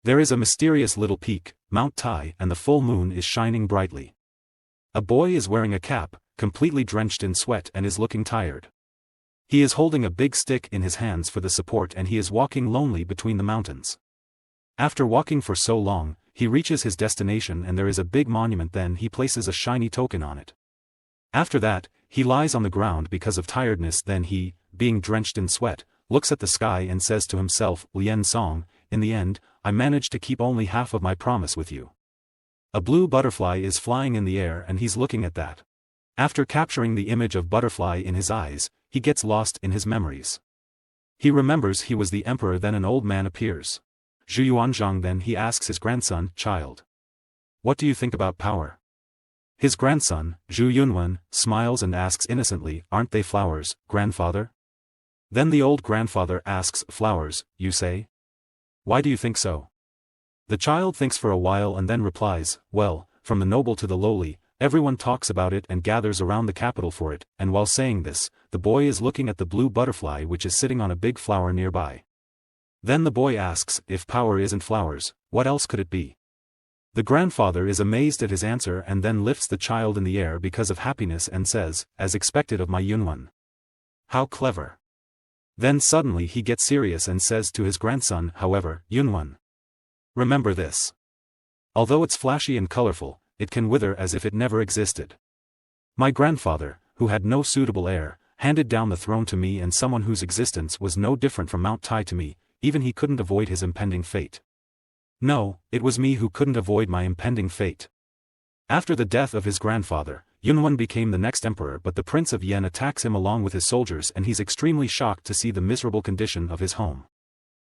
There is a mysterious little peak, Mount Tai, and the full moon is shining brightly. A boy is wearing a cap, completely drenched in sweat, and is looking tired. He is holding a big stick in his hands for the support, and he is walking lonely between the mountains. After walking for so long, he reaches his destination and there is a big monument. Then he places a shiny token on it. After that, he lies on the ground because of tiredness. Then he, being drenched in sweat, looks at the sky and says to himself, Lien Song, in the end, I managed to keep only half of my promise with you. A blue butterfly is flying in the air and he's looking at that. After capturing the image of butterfly in his eyes, he gets lost in his memories. He remembers he was the emperor. Then an old man appears. Zhu Yuanzhang. Then he asks his grandson, child, what do you think about power? His grandson, Zhu Yunwen, smiles and asks innocently, aren't they flowers, grandfather? Then the old grandfather asks, flowers, you say? Why do you think so? The child thinks for a while and then replies, well, from the noble to the lowly, everyone talks about it and gathers around the capital for it. And while saying this, the boy is looking at the blue butterfly which is sitting on a big flower nearby. Then the boy asks, if power isn't flowers, what else could it be? The grandfather is amazed at his answer and then lifts the child in the air because of happiness and says, as expected of my Yunwen. How clever. Then suddenly he gets serious and says to his grandson, however, Yunwen, remember this. Although it's flashy and colorful, it can wither as if it never existed. My grandfather, who had no suitable heir, handed down the throne to me, and someone whose existence was no different from Mount Tai to me, even he couldn't avoid his impending fate. No, it was me who couldn't avoid my impending fate. After the death of his grandfather, Yunwen became the next emperor, but the Prince of Yen attacks him along with his soldiers and he's extremely shocked to see the miserable condition of his home.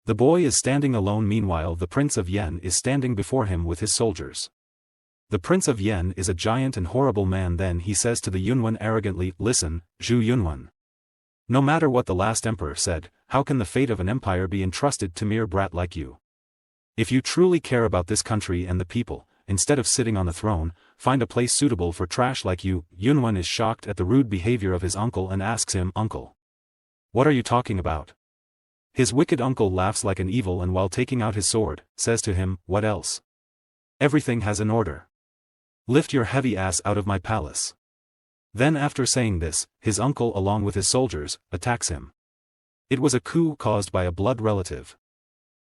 The boy is standing alone. Meanwhile, the Prince of Yen is standing before him with his soldiers. The Prince of Yen is a giant and horrible man. Then he says to the Yunwen arrogantly, listen, Zhu Yunwen. No matter what the last emperor said, how can the fate of an empire be entrusted to mere brat like you? If you truly care about this country and the people, instead of sitting on the throne, find a place suitable for trash like you. Yunwen is shocked at the rude behavior of his uncle and asks him, uncle, what are you talking about? His wicked uncle laughs like an evil and while taking out his sword, says to him, what else? Everything has an order. Lift your heavy ass out of my palace. Then after saying this, his uncle along with his soldiers, attacks him. It was a coup caused by a blood relative.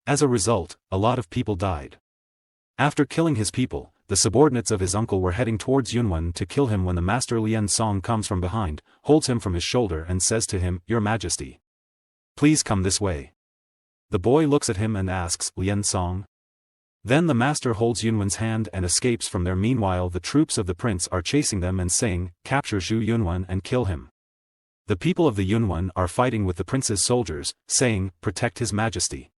As a result, a lot of people died. After killing his people, the subordinates of his uncle were heading towards Yunwen to kill him when the master Lien Song comes from behind, holds him from his shoulder and says to him, Your Majesty, please come this way. The boy looks at him and asks, Lien Song? Then the master holds Yunwen's hand and escapes from there. Meanwhile, the troops of the prince are chasing them and saying, capture Zhu Yunwen and kill him. The people of the Yunwen are fighting with the prince's soldiers, saying, protect his majesty.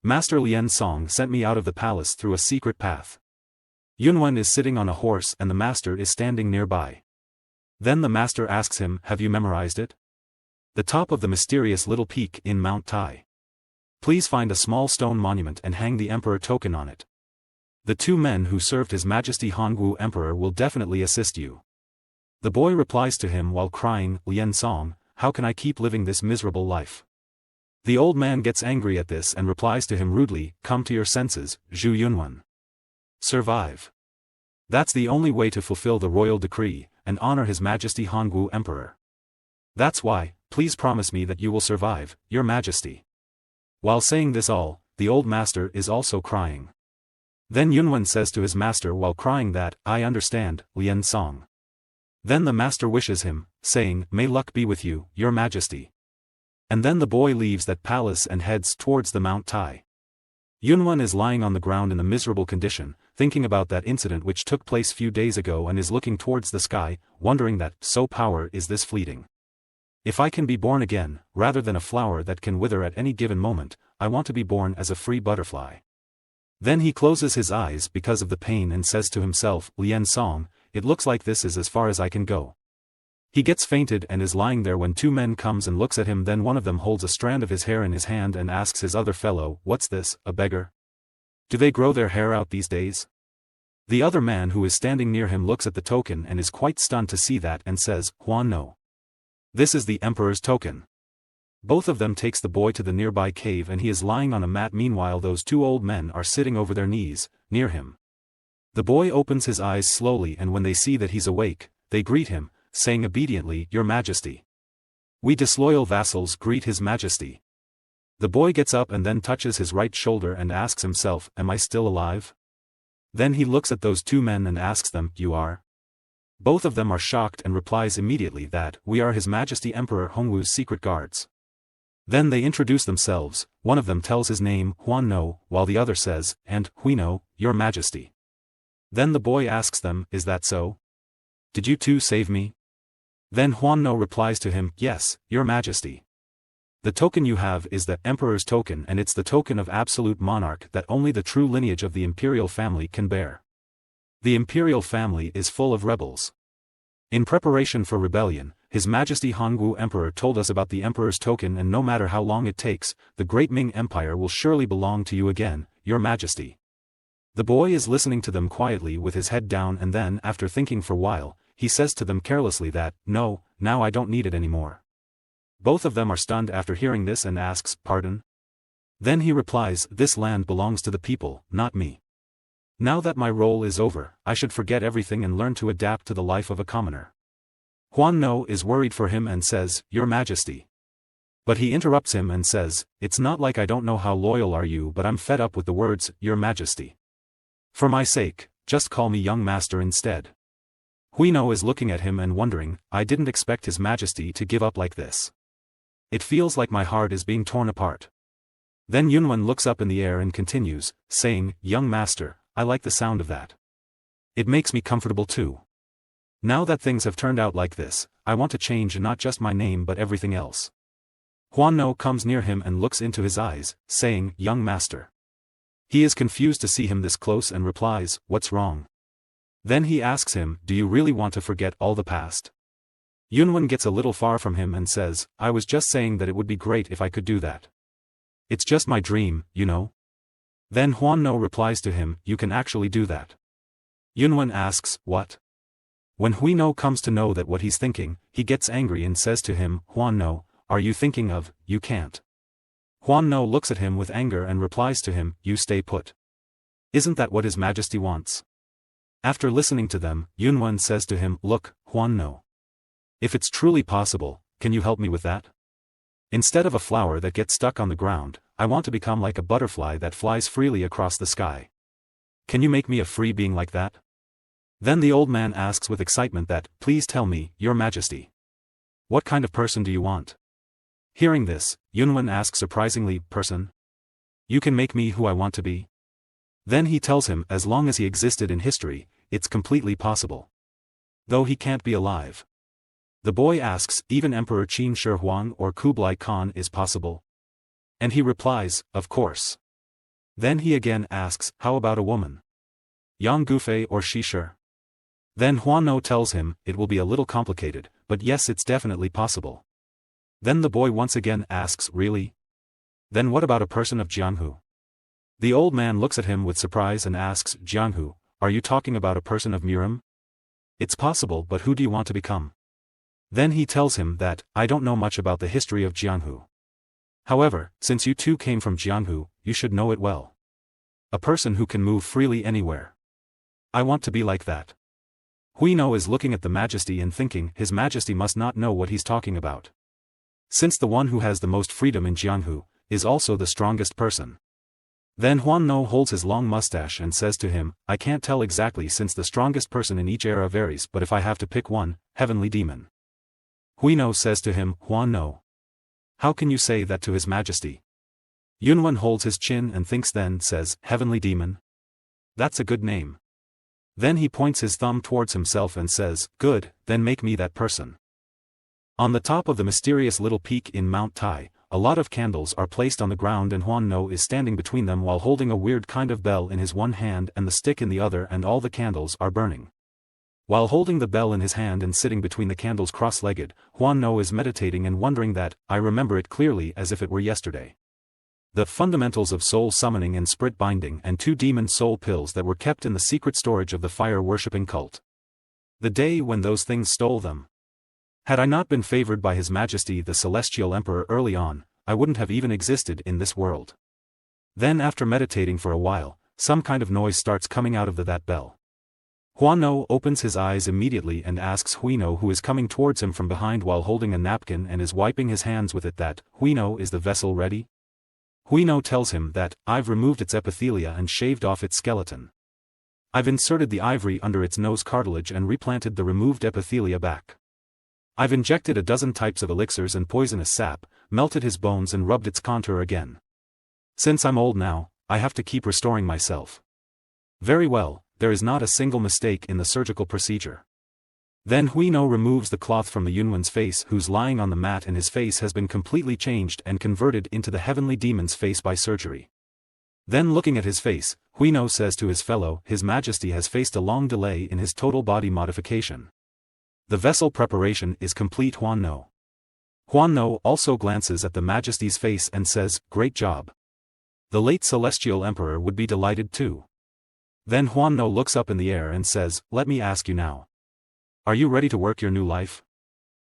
Master Lien Song sent me out of the palace through a secret path. Yunwen is sitting on a horse and the master is standing nearby. Then the master asks him, have you memorized it? The top of the mysterious little peak in Mount Tai. Please find a small stone monument and hang the emperor token on it. The two men who served His Majesty Hongwu Emperor will definitely assist you. The boy replies to him while crying, Lien Song, how can I keep living this miserable life? The old man gets angry at this and replies to him rudely, come to your senses, Zhu Yunwen. Survive. That's the only way to fulfill the royal decree, and honor His Majesty Hongwu Emperor. That's why, please promise me that you will survive, Your Majesty. While saying this all, the old master is also crying. Then Yunwen says to his master while crying that, I understand, Lien Song. Then the master wishes him, saying, may luck be with you, Your Majesty. And then the boy leaves that palace and heads towards the Mount Tai. Yunwen is lying on the ground in a miserable condition, thinking about that incident which took place few days ago and is looking towards the sky, wondering that, so power is this fleeting. If I can be born again, rather than a flower that can wither at any given moment, I want to be born as a free butterfly. Then he closes his eyes because of the pain and says to himself, Lien Song, it looks like this is as far as I can go. He gets fainted and is lying there when two men comes and looks at him. Then one of them holds a strand of his hair in his hand and asks his other fellow, what's this, a beggar? Do they grow their hair out these days? The other man who is standing near him looks at the token and is quite stunned to see that and says, Huan no. This is the emperor's token. Both of them takes the boy to the nearby cave and he is lying on a mat. Meanwhile those two old men are sitting over their knees, near him. The boy opens his eyes slowly and when they see that he's awake, they greet him, saying obediently, "Your Majesty." "We disloyal vassals greet His Majesty." The boy gets up and then touches his right shoulder and asks himself, "Am I still alive?" Then he looks at those two men and asks them, "You are?" Both of them are shocked and replies immediately that, "We are His Majesty Emperor Hongwu's secret guards." Then they introduce themselves. One of them tells his name, Huan No, while the other says, "And, Huino, Your Majesty." Then the boy asks them, "Is that so? Did you two save me?" Then Huan No replies to him, "Yes, Your Majesty. The token you have is the Emperor's token and it's the token of absolute monarch that only the true lineage of the imperial family can bear. The imperial family is full of rebels. In preparation for rebellion, His Majesty Hongwu Emperor told us about the Emperor's token and no matter how long it takes, the great Ming Empire will surely belong to you again, Your Majesty." The boy is listening to them quietly with his head down and then after thinking for a while, he says to them carelessly that, "No, now I don't need it anymore." Both of them are stunned after hearing this and asks, "Pardon?" Then he replies, "This land belongs to the people, not me. Now that my role is over, I should forget everything and learn to adapt to the life of a commoner." Huan No is worried for him and says, "Your Majesty." But he interrupts him and says, "It's not like I don't know how loyal are you but I'm fed up with the words, Your Majesty. For my sake, just call me young master instead." Huino is looking at him and wondering, "I didn't expect His Majesty to give up like this. It feels like my heart is being torn apart." Then Yunwen looks up in the air and continues, saying, "Young master, I like the sound of that. It makes me comfortable too. Now that things have turned out like this, I want to change not just my name but everything else." Huan No comes near him and looks into his eyes, saying, "Young master." He is confused to see him this close and replies, "What's wrong?" Then he asks him, "Do you really want to forget all the past?" Yunwen gets a little far from him and says, "I was just saying that it would be great if I could do that. It's just my dream, you know." Then Huan No replies to him, "You can actually do that." Yunwen asks, "What?" When Huino comes to know that what he's thinking, he gets angry and says to him, "Huan No, are you thinking of, you can't?" Huan No looks at him with anger and replies to him, "You stay put. Isn't that what His Majesty wants?" After listening to them, Yunwen says to him, "Look, Huan No. If it's truly possible, can you help me with that? Instead of a flower that gets stuck on the ground, I want to become like a butterfly that flies freely across the sky. Can you make me a free being like that?" Then the old man asks with excitement that, "Please tell me, Your Majesty. What kind of person do you want?" Hearing this, Yunwen asks surprisingly, "Person? You can make me who I want to be?" Then he tells him as long as he existed in history, it's completely possible. Though he can't be alive. The boy asks, "Even Emperor Qin Shi Huang or Kublai Khan is possible?" And he replies, "Of course." Then he again asks, "How about a woman? Yang Gufei or Shi Shi?" Then Huan No tells him, "It will be a little complicated, but yes, it's definitely possible." Then the boy once again asks, "Really? Then what about a person of Jianghu?" The old man looks at him with surprise and asks, "Jianghu, are you talking about a person of Miram?" "It's possible, but who do you want to become?" Then he tells him that, "I don't know much about the history of Jianghu. However, since you two came from Jianghu, you should know it well. A person who can move freely anywhere. I want to be like that." Huino is looking at the Majesty and thinking His Majesty must not know what he's talking about. Since the one who has the most freedom in Jianghu, is also the strongest person. Then Huan No holds his long mustache and says to him, "I can't tell exactly since the strongest person in each era varies but if I have to pick one, Heavenly Demon." Huino says to him, "Huan No. How can you say that to His Majesty?" Yunwen holds his chin and thinks then says, "Heavenly Demon? That's a good name." Then he points his thumb towards himself and says, "Good, then make me that person." On the top of the mysterious little peak in Mount Tai, a lot of candles are placed on the ground and Huan No is standing between them while holding a weird kind of bell in his one hand and the stick in the other and all the candles are burning. While holding the bell in his hand and sitting between the candles cross-legged, Huan No is meditating and wondering that, "I remember it clearly as if it were yesterday. The fundamentals of soul summoning and spirit binding and 2 demon soul pills that were kept in the secret storage of the fire-worshipping cult. The day when those things stole them. Had I not been favored by His Majesty the Celestial Emperor early on, I wouldn't have even existed in this world. Then after meditating for a while, some kind of noise starts coming out of that bell. Huano opens his eyes immediately and asks Huino, who is coming towards him from behind while holding a napkin and is wiping his hands with it, that, Huino, is the vessel ready? Huino tells him that, I've removed its epithelia and shaved off its skeleton. I've inserted the ivory under its nose cartilage and replanted the removed epithelia back. I've injected a dozen types of elixirs and poisonous sap, melted his bones and rubbed its contour again. Since I'm old now, I have to keep restoring myself. Very well, there is not a single mistake in the surgical procedure. Then Huino removes the cloth from the Yunwan's face, who's lying on the mat, and his face has been completely changed and converted into the heavenly demon's face by surgery. Then looking at his face, Huino says to his fellow, His Majesty has faced a long delay in his total body modification. The vessel preparation is complete. Huano also glances at the Majesty's face and says, Great job. The late Celestial Emperor would be delighted too. Then Huano looks up in the air and says, Let me ask you now. Are you ready to work your new life?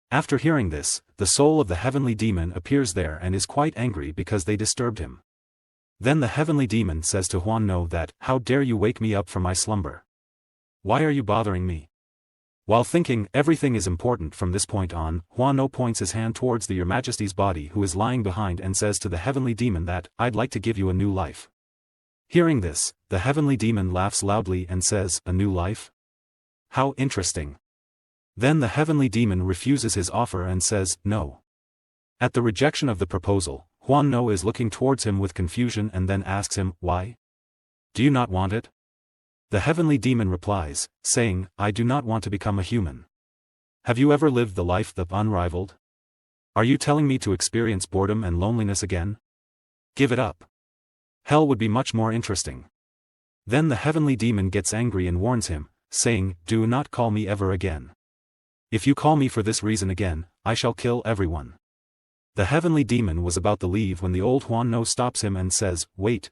After hearing this, the soul of the heavenly demon appears there and is quite angry because they disturbed him. Then the heavenly demon says to Huano that, How dare you wake me up from my slumber? Why are you bothering me? While thinking everything is important from this point on, Huano points his hand towards Your Majesty's body, who is lying behind, and says to the heavenly demon that, I'd like to give you a new life. Hearing this, the heavenly demon laughs loudly and says, A new life? How interesting. Then the heavenly demon refuses his offer and says, No. At the rejection of the proposal, Huano is looking towards him with confusion and then asks him, Why? Do you not want it? The heavenly demon replies, saying, I do not want to become a human. Have you ever lived the life the unrivaled? Are you telling me to experience boredom and loneliness again? Give it up. Hell would be much more interesting. Then the heavenly demon gets angry and warns him, saying, Do not call me ever again. If you call me for this reason again, I shall kill everyone. The heavenly demon was about to leave when the old Huano stops him and says, Wait.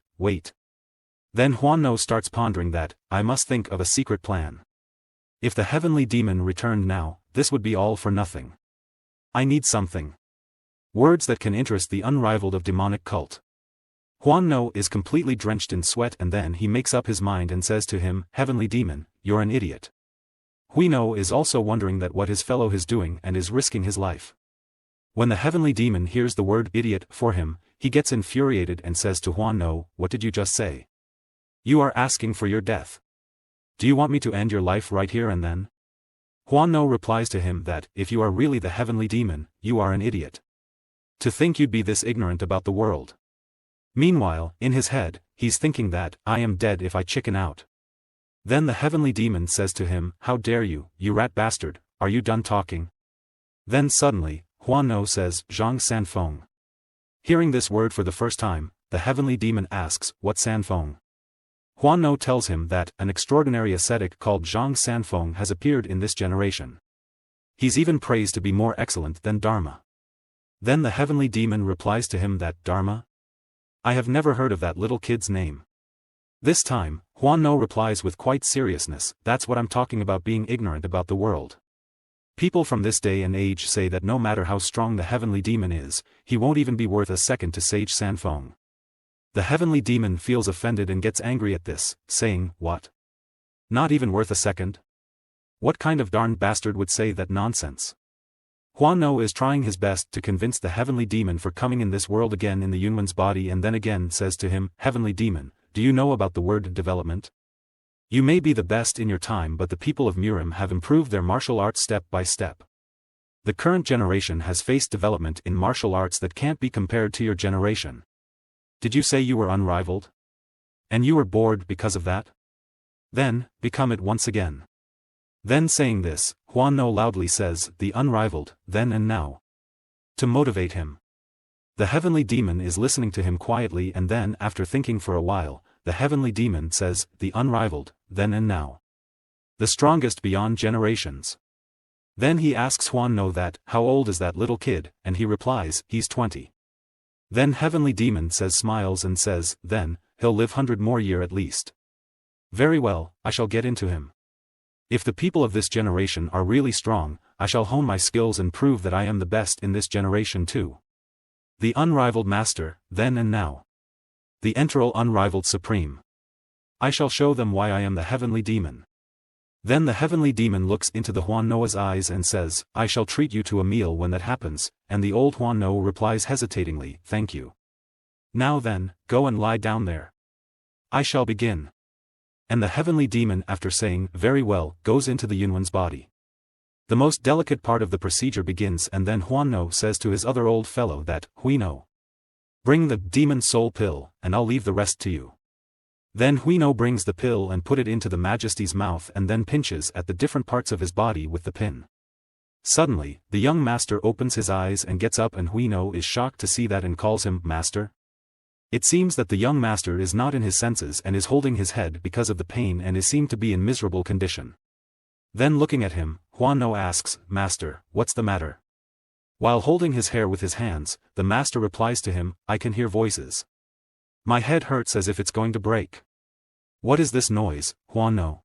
Then Huano starts pondering that, I must think of a secret plan. If the heavenly demon returned now, this would be all for nothing. I need something. Words that can interest the unrivaled of demonic cult. Huano is completely drenched in sweat, and then he makes up his mind and says to him, Heavenly demon, you're an idiot. Huino is also wondering that what his fellow is doing and is risking his life. When the heavenly demon hears the word idiot for him, he gets infuriated and says to Huano, What did you just say? You are asking for your death. Do you want me to end your life right here and then? Huano replies to him that, if you are really the heavenly demon, you are an idiot. To think you'd be this ignorant about the world. Meanwhile, in his head, he's thinking that, I am dead if I chicken out. Then the heavenly demon says to him, How dare you, you rat bastard, are you done talking? Then suddenly, Huano says, Zhang Sanfeng. Hearing this word for the first time, the heavenly demon asks, What Sanfeng? Huano tells him that an extraordinary ascetic called Zhang Sanfeng has appeared in this generation. He's even praised to be more excellent than Dharma. Then the heavenly demon replies to him that, Dharma? I have never heard of that little kid's name. This time, Huano replies with quite seriousness, That's what I'm talking about, being ignorant about the world. People from this day and age say that no matter how strong the heavenly demon is, he won't even be worth a second to Sage Sanfeng. The heavenly demon feels offended and gets angry at this, saying, What? Not even worth a second? What kind of darn bastard would say that nonsense? Huano is trying his best to convince the heavenly demon for coming in this world again in the Yunwan's body, and then again says to him, Heavenly demon, do you know about the word development? You may be the best in your time, but the people of Murim have improved their martial arts step by step. The current generation has faced development in martial arts that can't be compared to your generation. Did you say you were unrivaled? And you were bored because of that? Then, become it once again. Then saying this, Huano loudly says, The unrivaled, then and now. To motivate him. The heavenly demon is listening to him quietly, and then after thinking for a while, the heavenly demon says, The unrivaled, then and now. The strongest beyond generations. Then he asks Huano that, How old is that little kid, and he replies, He's 20. Then heavenly demon smiles and says, Then, he'll live 100 more years at least. Very well, I shall get into him. If the people of this generation are really strong, I shall hone my skills and prove that I am the best in this generation too. The unrivaled master, then and now. The enteral unrivaled supreme. I shall show them why I am the heavenly demon. Then the heavenly demon looks into the Huan Noa's eyes and says, I shall treat you to a meal when that happens, and the old Huan No replies hesitatingly, thank you. Now then, go and lie down there. I shall begin. And the heavenly demon, after saying, very well, goes into the Yunwan's body. The most delicate part of the procedure begins, and then Huan No says to his other old fellow that, Hui No, bring the demon soul pill, and I'll leave the rest to you. Then Hui No brings the pill and put it into the Majesty's mouth and then pinches at the different parts of his body with the pin. Suddenly, the young master opens his eyes and gets up, and Hui No is shocked to see that and calls him, Master. It seems that the young master is not in his senses and is holding his head because of the pain and is seen to be in miserable condition. Then looking at him, Huan No asks, Master, what's the matter? While holding his hair with his hands, the master replies to him, I can hear voices. My head hurts as if it's going to break. What is this noise, Huan No?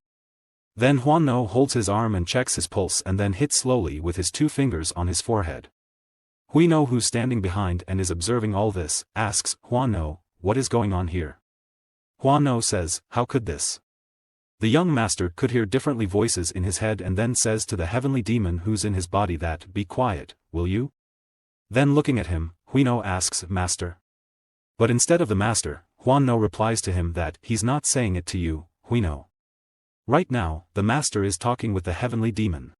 Then Huan No holds his arm and checks his pulse and then hits slowly with his 2 fingers on his forehead. Hui No, who's standing behind and is observing all this, asks, Huan No, what is going on here? Huan No says, how could this? The young master could hear differently voices in his head and then says to the heavenly demon who's in his body that, be quiet, will you? Then looking at him, Hui No asks, Master. But instead of the master, Huan No replies to him that, he's not saying it to you, Hui No. Right now, the master is talking with the heavenly demon.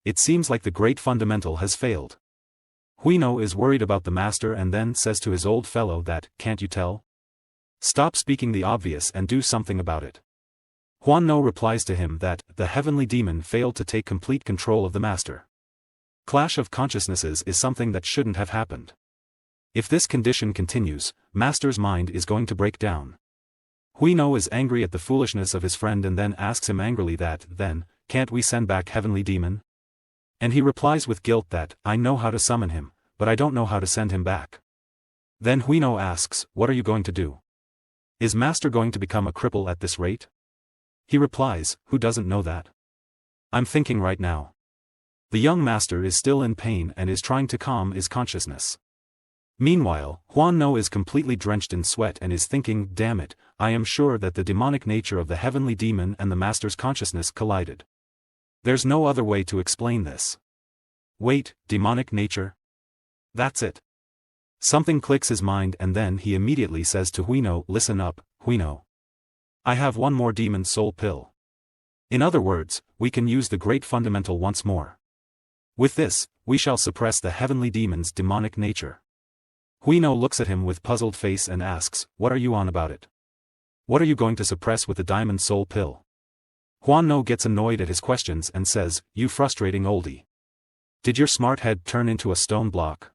It seems like the great fundamental has failed. Hui No is worried about the master and then says to his old fellow that, can't you tell? Stop speaking the obvious and do something about it. Huan No replies to him that, the heavenly demon failed to take complete control of the master. Clash of consciousnesses is something that shouldn't have happened. If this condition continues, master's mind is going to break down. Hui No is angry at the foolishness of his friend and then asks him angrily that, then, can't we send back heavenly demon? And he replies with guilt that, I know how to summon him, but I don't know how to send him back. Then Hui No asks, what are you going to do? Is master going to become a cripple at this rate? He replies, who doesn't know that? I'm thinking right now. The young master is still in pain and is trying to calm his consciousness. Meanwhile, Huan No is completely drenched in sweat and is thinking, damn it, I am sure that the demonic nature of the heavenly demon and the master's consciousness collided. There's no other way to explain this. Wait, demonic nature? That's it. Something clicks his mind and then he immediately says to Hui No, listen up, Hui No. I have one more demon soul pill. In other words, we can use the great fundamental once more. With this, we shall suppress the heavenly demon's demonic nature. Hui No looks at him with puzzled face and asks, what are you on about it? What are you going to suppress with the diamond soul pill? Huan No gets annoyed at his questions and says, you frustrating oldie. Did your smart head turn into a stone block?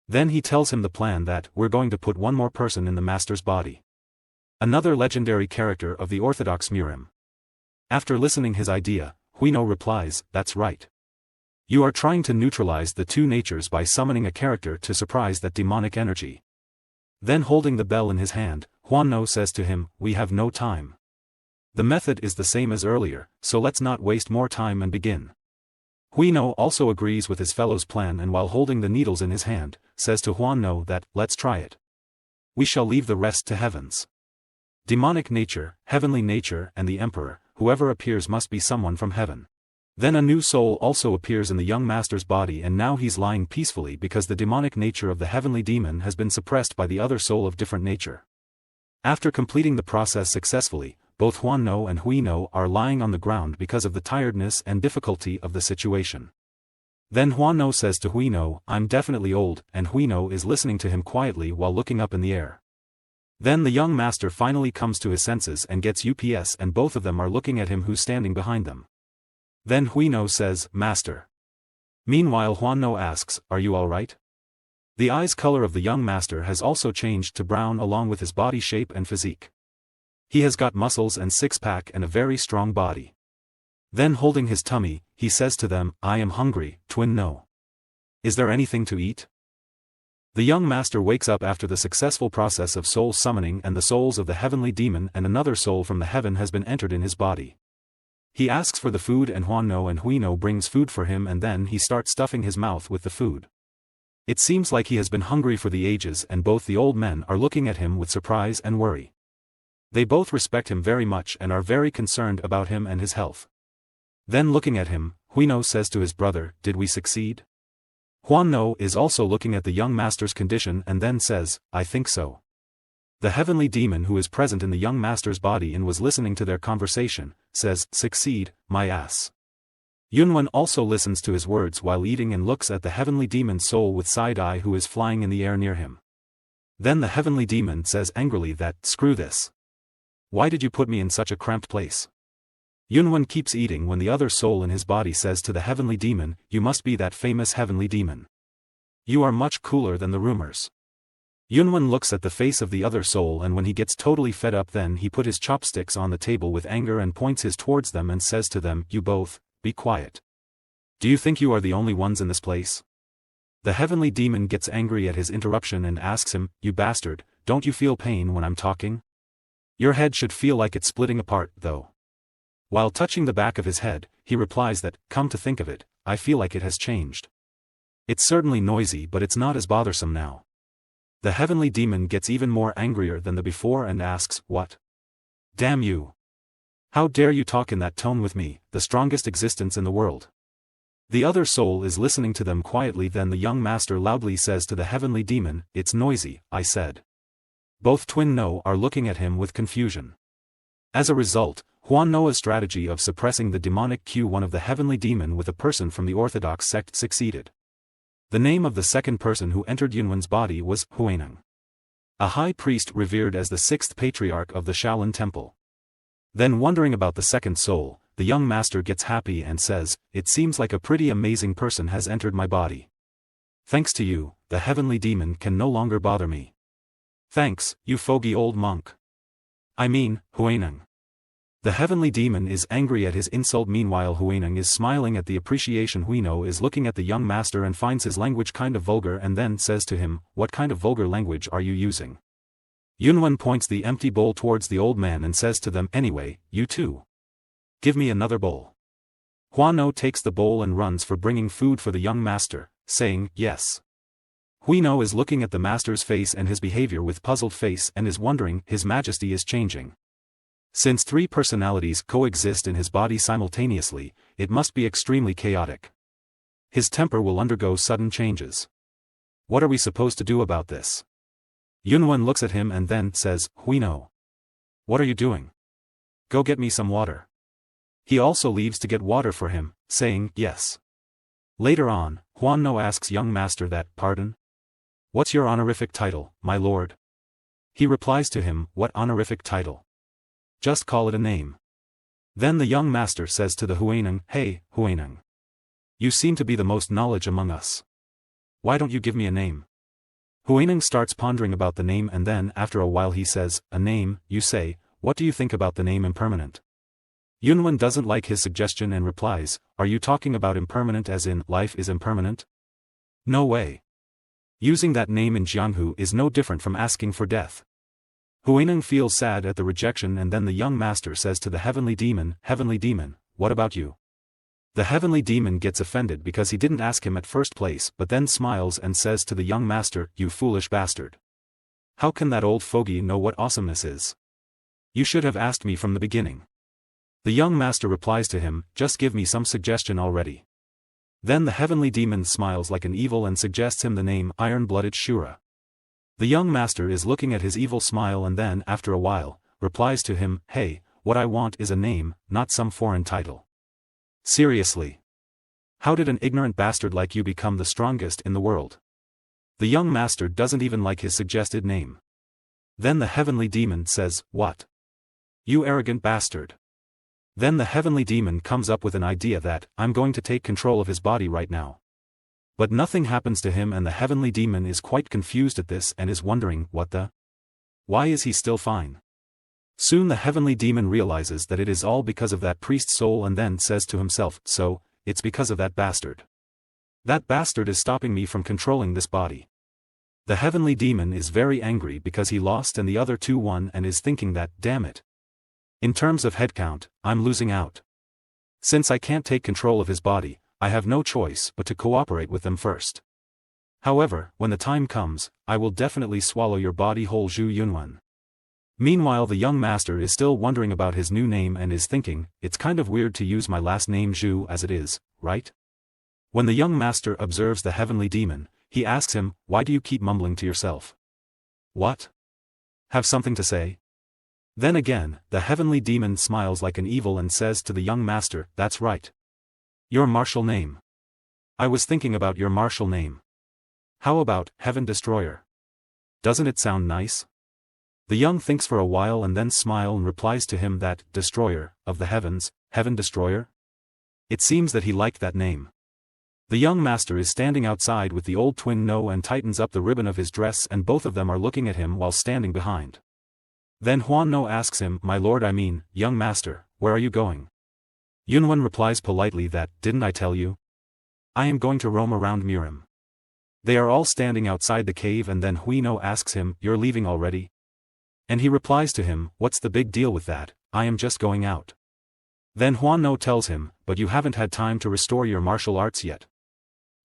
Then he tells him the plan that, we're going to put one more person in the master's body. Another legendary character of the Orthodox Murim. After listening his idea, Hui No replies, that's right. You are trying to neutralize the 2 natures by summoning a character to surprise that demonic energy. Then holding the bell in his hand, Huan No says to him, we have no time. The method is the same as earlier, so let's not waste more time and begin. Hui No also agrees with his fellow's plan and while holding the needles in his hand, says to Huan No that, let's try it. We shall leave the rest to heavens. Demonic nature, heavenly nature and the emperor, whoever appears must be someone from heaven. Then a new soul also appears in the young master's body and now he's lying peacefully because the demonic nature of the heavenly demon has been suppressed by the other soul of different nature. After completing the process successfully, both Huan No and Hui No are lying on the ground because of the tiredness and difficulty of the situation. Then Huan No says to Hui No, I'm definitely old, and Hui No is listening to him quietly while looking up in the air. Then the young master finally comes to his senses and gets UPS and both of them are looking at him who's standing behind them. Then Hui No says, Master. Meanwhile Huan No asks, are you alright? The eyes color of the young master has also changed to brown along with his body shape and physique. He has got muscles and six-pack and a very strong body. Then holding his tummy, he says to them, I am hungry, Twin No. Is there anything to eat? The young master wakes up after the successful process of soul summoning and the souls of the heavenly demon and another soul from the heaven has been entered in his body. He asks for the food and Huano and Huino brings food for him and then he starts stuffing his mouth with the food. It seems like he has been hungry for the ages and both the old men are looking at him with surprise and worry. They both respect him very much and are very concerned about him and his health. Then looking at him, Huino says to his brother, "Did we succeed?" Huano is also looking at the young master's condition and then says, "I think so." The heavenly demon who is present in the young master's body and was listening to their conversation, says, "Succeed, my ass." Yunwen also listens to his words while eating and looks at the heavenly demon's soul with side eye who is flying in the air near him. Then the heavenly demon says angrily that, "Screw this. Why did you put me in such a cramped place?" Yunwen keeps eating when the other soul in his body says to the heavenly demon, "You must be that famous heavenly demon. You are much cooler than the rumors." Yunwen looks at the face of the other soul and when he gets totally fed up then he put his chopsticks on the table with anger and points his towards them and says to them, "You both, be quiet. Do you think you are the only ones in this place?" The heavenly demon gets angry at his interruption and asks him, "You bastard, don't you feel pain when I'm talking? Your head should feel like it's splitting apart, though." While touching the back of his head, he replies that, "Come to think of it, I feel like it has changed. It's certainly noisy but it's not as bothersome now." The heavenly demon gets even more angrier than the before and asks, "What? Damn you. How dare you talk in that tone with me, the strongest existence in the world?" The other soul is listening to them quietly then the young master loudly says to the heavenly demon, "It's noisy, I said." Both Twin No are looking at him with confusion. As a result, Huan Noah's strategy of suppressing the demonic Q1 of the heavenly demon with a person from the orthodox sect succeeded. The name of the second person who entered Yunwen's body was Huineng, a high priest revered as the sixth patriarch of the Shaolin Temple. Then wondering about the second soul, the young master gets happy and says, "It seems like a pretty amazing person has entered my body. Thanks to you, the heavenly demon can no longer bother me. Thanks, you fogey old monk. I mean, Huineng." The heavenly demon is angry at his insult meanwhile Huineng is smiling at the appreciation Huino is looking at the young master and finds his language kind of vulgar and then says to him, "What kind of vulgar language are you using?" Yunwen points the empty bowl towards the old man and says to them, "Anyway, you too. Give me another bowl." Huano takes the bowl and runs for bringing food for the young master, saying, "Yes." Huino is looking at the master's face and his behavior with puzzled face and is wondering, His Majesty is changing. Since three personalities coexist in his body simultaneously, it must be extremely chaotic. His temper will undergo sudden changes. What are we supposed to do about this? Yunwen looks at him and then says, "Huino. What are you doing? Go get me some water." He also leaves to get water for him, saying, "Yes." Later on, Huan No asks young master that, "Pardon? What's your honorific title, my lord?" He replies to him, "What honorific title? Just call it a name." Then the young master says to the Huineng, "Hey, Huineng. You seem to be the most knowledge among us. Why don't you give me a name?" Huineng starts pondering about the name and then after a while he says, "A name, you say, what do you think about the name Impermanent?" Yunwen doesn't like his suggestion and replies, "Are you talking about impermanent as in, life is impermanent? No way. Using that name in Jianghu is no different from asking for death." Huineng feels sad at the rejection and then the young master says to the heavenly demon, "Heavenly demon, what about you?" The heavenly demon gets offended because he didn't ask him at first place but then smiles and says to the young master, "You foolish bastard. How can that old fogey know what awesomeness is? You should have asked me from the beginning." The young master replies to him, "Just give me some suggestion already." Then the heavenly demon smiles like an evil and suggests him the name Iron-Blooded Shura. The young master is looking at his evil smile and then after a while, replies to him, "Hey, what I want is a name, not some foreign title." Seriously. How did an ignorant bastard like you become the strongest in the world? The young master doesn't even like his suggested name. Then the heavenly demon says, "What? You arrogant bastard." Then the heavenly demon comes up with an idea that, "I'm going to take control of his body right now." But nothing happens to him and the heavenly demon is quite confused at this and is wondering, what the? Why is he still fine? Soon the heavenly demon realizes that it is all because of that priest's soul and then says to himself, "So, it's because of that bastard. That bastard is stopping me from controlling this body." The heavenly demon is very angry because he lost and the other two won and is thinking that, damn it. In terms of headcount, I'm losing out. Since I can't take control of his body, I have no choice but to cooperate with them first. However, when the time comes, I will definitely swallow your body whole, Zhu Yunwen. Meanwhile, the young master is still wondering about his new name and is thinking, it's kind of weird to use my last name Zhu as it is, right? When the young master observes the heavenly demon, he asks him, why do you keep mumbling to yourself? What? Have something to say? Then again, the heavenly demon smiles like an evil and says to the young master, that's right. Your martial name. I was thinking about your martial name. How about Heaven Destroyer? Doesn't it sound nice? The young thinks for a while and then smile and replies to him that, Destroyer, of the heavens, Heaven Destroyer? It seems that he liked that name. The young master is standing outside with the old twin No and tightens up the ribbon of his dress, and both of them are looking at him while standing behind. Then Huan No asks him, my lord, I mean, young master, where are you going? Yunwen replies politely that, didn't I tell you? I am going to roam around Murim. They are all standing outside the cave, and then Hui No asks him, you're leaving already? And he replies to him, what's the big deal with that, I am just going out. Then Huan No tells him, but you haven't had time to restore your martial arts yet.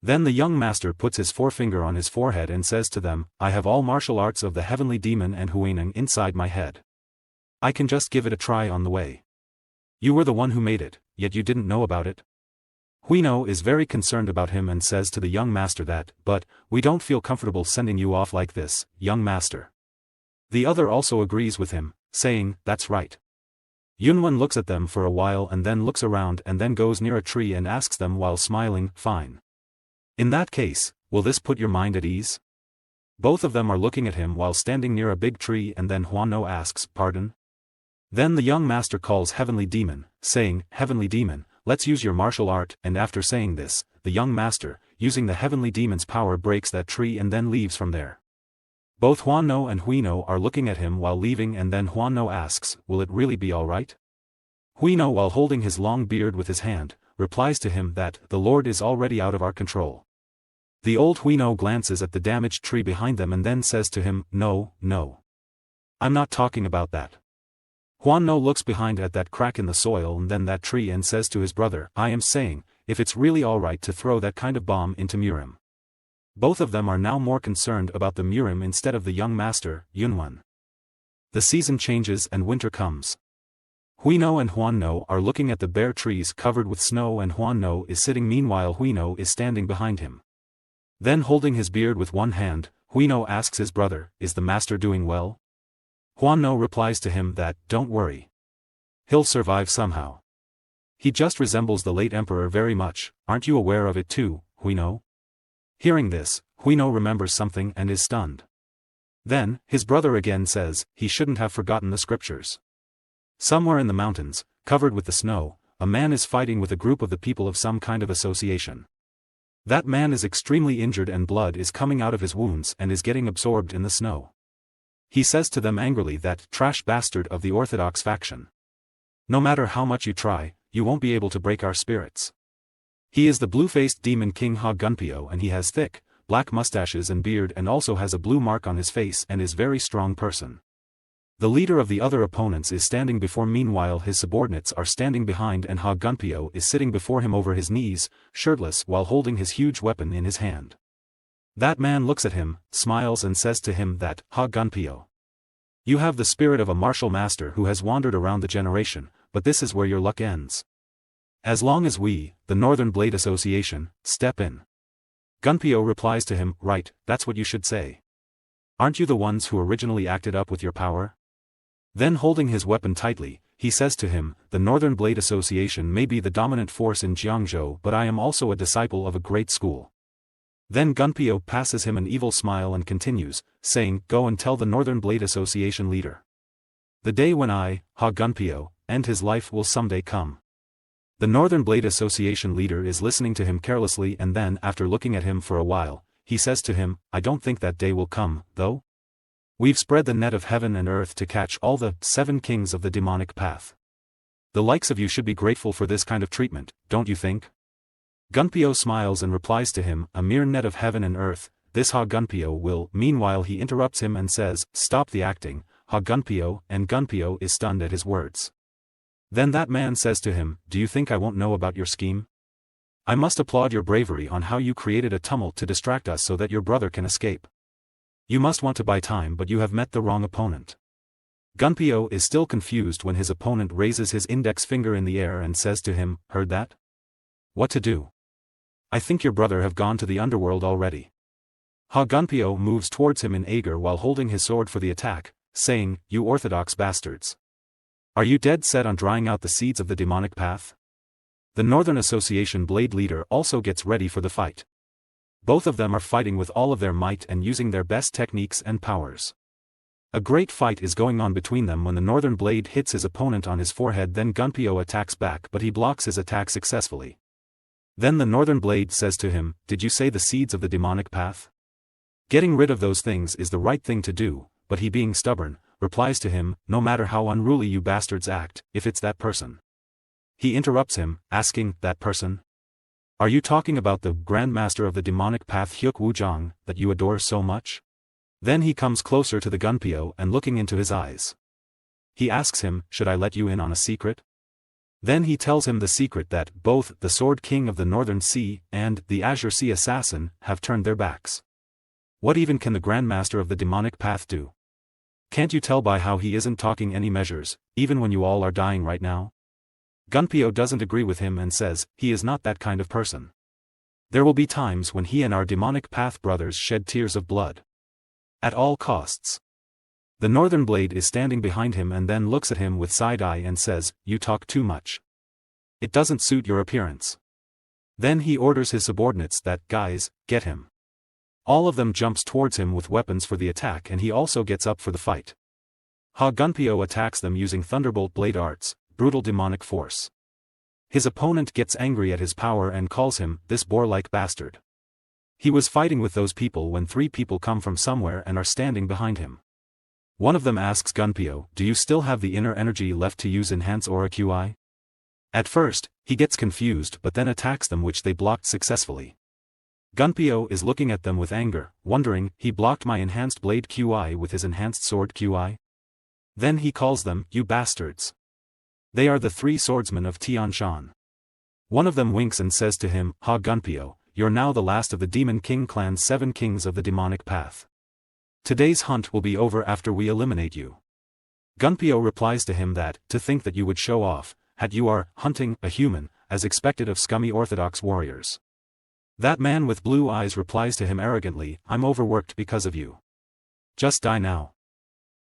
Then the young master puts his forefinger on his forehead and says to them, I have all martial arts of the heavenly demon and Huineng inside my head. I can just give it a try on the way. You were the one who made it, yet you didn't know about it? Hui No is very concerned about him and says to the young master that, but, we don't feel comfortable sending you off like this, young master. The other also agrees with him, saying, that's right. Yunwen looks at them for a while and then looks around and then goes near a tree and asks them while smiling, fine. In that case, will this put your mind at ease? Both of them are looking at him while standing near a big tree, and then Huan No asks, pardon? Then the young master calls Heavenly Demon, saying, Heavenly Demon, let's use your martial art, and after saying this, the young master, using the Heavenly Demon's power, breaks that tree and then leaves from there. Both Huan No and Hui No are looking at him while leaving, and then Huan No asks, will it really be alright? Hui No, while holding his long beard with his hand, replies to him that, the Lord is already out of our control. The old Hui No glances at the damaged tree behind them and then says to him, no, no. I'm not talking about that. Huan No looks behind at that crack in the soil and then that tree and says to his brother, I am saying, if it's really alright to throw that kind of bomb into Murim. Both of them are now more concerned about the Murim instead of the young master, Yunwen. The season changes and winter comes. Hui No and Huan No are looking at the bare trees covered with snow, and Huan No is sitting, meanwhile Hui No is standing behind him. Then holding his beard with one hand, Hui No asks his brother, is the master doing well? Huan No replies to him that, don't worry. He'll survive somehow. He just resembles the late emperor very much, aren't you aware of it too, Hui No? Hearing this, Hui No remembers something and is stunned. Then, his brother again says, he shouldn't have forgotten the scriptures. Somewhere in the mountains, covered with the snow, a man is fighting with a group of the people of some kind of association. That man is extremely injured and blood is coming out of his wounds and is getting absorbed in the snow. He says to them angrily that, trash bastard of the Orthodox faction. No matter how much you try, you won't be able to break our spirits. He is the blue-faced demon king Ha Gunpyo, and he has thick, black mustaches and beard and also has a blue mark on his face and is very strong person. The leader of the other opponents is standing before, meanwhile his subordinates are standing behind, and Ha Gunpyo is sitting before him over his knees, shirtless while holding his huge weapon in his hand. That man looks at him, smiles and says to him that, Ha Gunpyo. You have the spirit of a martial master who has wandered around the generation, but this is where your luck ends. As long as we, the Northern Blade Association, step in. Gunpyo replies to him, right, that's what you should say. Aren't you the ones who originally acted up with your power? Then holding his weapon tightly, he says to him, the Northern Blade Association may be the dominant force in Jiangzhou, but I am also a disciple of a great school. Then Gunpyo passes him an evil smile and continues, saying, go and tell the Northern Blade Association leader. The day when I, Ha Gunpyo, end his life will someday come. The Northern Blade Association leader is listening to him carelessly, and then after looking at him for a while, he says to him, I don't think that day will come, though. We've spread the net of heaven and earth to catch all the 7 kings of the demonic path. The likes of you should be grateful for this kind of treatment, don't you think? Gunpyo smiles and replies to him, a mere net of heaven and earth, this Ha Gunpyo will. Meanwhile he interrupts him and says, stop the acting, Ha Gunpyo, and Gunpyo is stunned at his words. Then that man says to him, do you think I won't know about your scheme? I must applaud your bravery on how you created a tumult to distract us so that your brother can escape. You must want to buy time, but you have met the wrong opponent. Gunpyo is still confused when his opponent raises his index finger in the air and says to him, heard that? What to do? I think your brother have gone to the underworld already. Gunpyo moves towards him in anger while holding his sword for the attack, saying, you orthodox bastards. Are you dead set on drying out the seeds of the demonic path? The Northern Association Blade leader also gets ready for the fight. Both of them are fighting with all of their might and using their best techniques and powers. A great fight is going on between them when the Northern Blade hits his opponent on his forehead. Then Gunpyo attacks back, but he blocks his attack successfully. Then the Northern Blade says to him, did you say the seeds of the demonic path? Getting rid of those things is the right thing to do, but he, being stubborn, replies to him, no matter how unruly you bastards act, if it's that person. He interrupts him, asking, that person? Are you talking about the Grandmaster of the demonic path Hyuk Woo-jong, that you adore so much? Then he comes closer to the Gunpyo and looking into his eyes. He asks him, should I let you in on a secret? Then he tells him the secret that both the Sword King of the Northern Sea and the Azure Sea Assassin have turned their backs. What even can the Grandmaster of the demonic path do? Can't you tell by how he isn't talking any measures, even when you all are dying right now? Gunpyo doesn't agree with him and says, he is not that kind of person. There will be times when he and our demonic path brothers shed tears of blood. At all costs. The Northern Blade is standing behind him and then looks at him with side eye and says, you talk too much. It doesn't suit your appearance. Then he orders his subordinates that, guys, get him. All of them jumps towards him with weapons for the attack, and he also gets up for the fight. Gunpyo attacks them using Thunderbolt Blade Arts, brutal demonic force. His opponent gets angry at his power and calls him, this boar-like bastard. He was fighting with those people when 3 people come from somewhere and are standing behind him. One of them asks Gunpyo, do you still have the inner energy left to use Enhance Aura QI? At first, he gets confused but then attacks them, which they blocked successfully. Gunpyo is looking at them with anger, wondering, he blocked my Enhanced Blade QI with his Enhanced Sword QI? Then he calls them, you bastards. They are the 3 swordsmen of Tianshan. One of them winks and says to him, Gunpyo, you're now the last of the Demon King clan's 7 kings of the demonic path. Today's hunt will be over after we eliminate you. Gunpyo replies to him that, to think that you would show off, had you are hunting a human, as expected of scummy orthodox warriors. That man with blue eyes replies to him arrogantly, I'm overworked because of you. Just die now.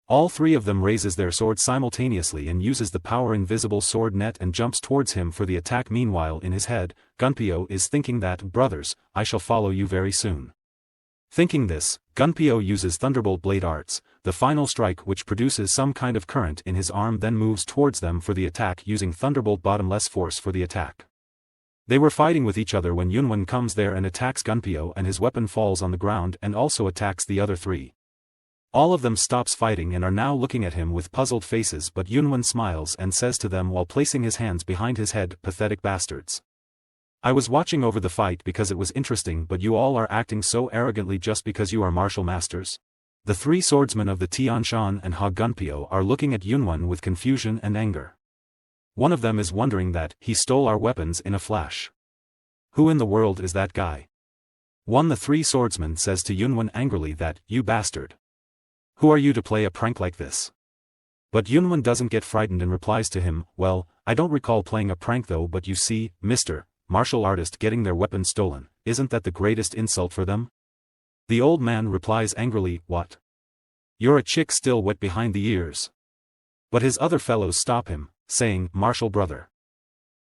All 3 of them raises their swords simultaneously and uses the power invisible sword net and jumps towards him for the attack. Meanwhile in his head, Gunpyo is thinking that, brothers, I shall follow you very soon. Thinking this, Gunpyo uses Thunderbolt Blade Arts, the final strike, which produces some kind of current in his arm, then moves towards them for the attack using Thunderbolt Bottomless Force for the attack. They were fighting with each other when Yunwan comes there and attacks Gunpyo, and his weapon falls on the ground and also attacks the other 3. All of them stops fighting and are now looking at him with puzzled faces, but Yunwan smiles and says to them while placing his hands behind his head, pathetic bastards. I was watching over the fight because it was interesting, but you all are acting so arrogantly just because you are martial masters. The 3 swordsmen of the Tianshan and Gunpyo are looking at Yunwan with confusion and anger. One of them is wondering that, he stole our weapons in a flash. Who in the world is that guy? One the 3 swordsmen says to Yunwan angrily that, you bastard. Who are you to play a prank like this? But Yunwan doesn't get frightened and replies to him, well, I don't recall playing a prank though, but you see, Mr. Martial artist getting their weapons stolen, isn't that the greatest insult for them? The old man replies angrily, what? You're a chick still wet behind the ears. But his other fellows stop him, saying, martial brother.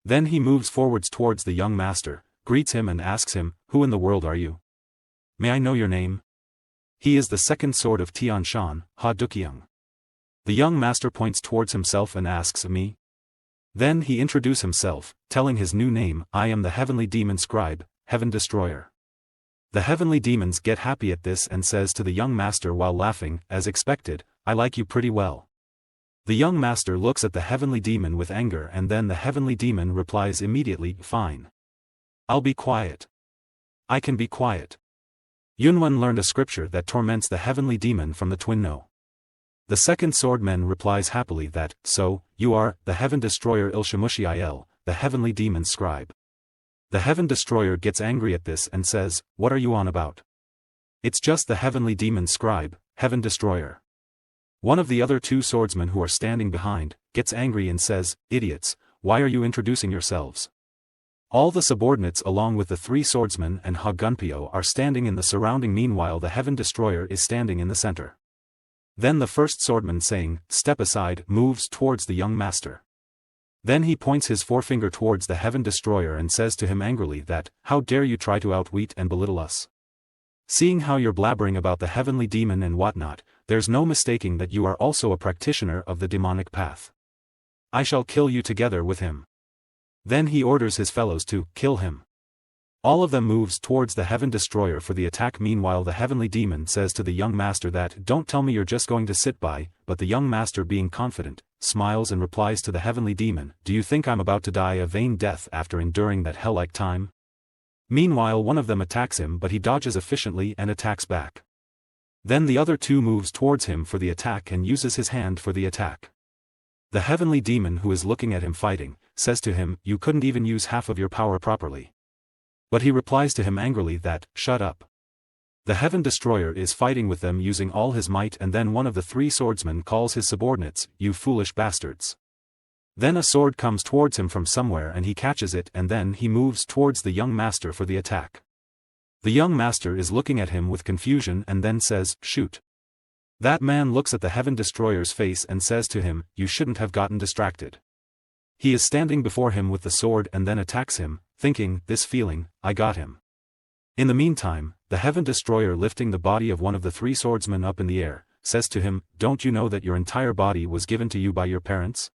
Then he moves forwards towards the young master, greets him and asks him, who in the world are you? May I know your name? He is the 2nd sword of Tianshan, Dukyung. The young master points towards himself and asks, me? Then he introduces himself, telling his new name, I am the Heavenly Demon Scribe, Heaven Destroyer. The Heavenly Demons get happy at this and says to the young master while laughing, as expected, I like you pretty well. The young master looks at the Heavenly Demon with anger, and then the Heavenly Demon replies immediately, fine. I'll be quiet. I can be quiet. Yunwan learned a scripture that torments the Heavenly Demon from the Twin No. The 2nd swordman replies happily that, so, you are, the Heaven Destroyer Ilshamushi the Heavenly Demon Scribe. The Heaven Destroyer gets angry at this and says, what are you on about? It's just the Heavenly Demon Scribe, Heaven Destroyer. One of the other two swordsmen who are standing behind, gets angry and says, idiots, why are you introducing yourselves? All the subordinates along with the three swordsmen and Hagunpyo are standing in the surrounding. Meanwhile the Heaven Destroyer is standing in the center. Then the first swordman saying, step aside, moves towards the young master. Then he points his forefinger towards the Heaven Destroyer and says to him angrily that, how dare you try to outwit and belittle us? Seeing how you're blabbering about the heavenly demon and whatnot, there's no mistaking that you are also a practitioner of the demonic path. I shall kill you together with him. Then he orders his fellows to kill him. All of them moves towards the Heaven Destroyer for the attack. Meanwhile the heavenly demon says to the young master that, don't tell me you're just going to sit by, but the young master being confident, smiles and replies to the heavenly demon, do you think I'm about to die a vain death after enduring that hell-like time? Meanwhile one of them attacks him but he dodges efficiently and attacks back. Then the other two moves towards him for the attack and uses his hand for the attack. The heavenly demon who is looking at him fighting, says to him, you couldn't even use half of your power properly. But he replies to him angrily that, shut up. The Heaven Destroyer is fighting with them using all his might, and then one of the three swordsmen calls his subordinates, you foolish bastards. Then a sword comes towards him from somewhere and he catches it, and then he moves towards the young master for the attack. The young master is looking at him with confusion and then says, shoot. That man looks at the Heaven Destroyer's face and says to him, you shouldn't have gotten distracted. He is standing before him with the sword and then attacks him, thinking, this feeling, I got him. In the meantime, the Heaven Destroyer lifting the body of one of the three swordsmen up in the air, says to him, don't you know that your entire body was given to you by your parents?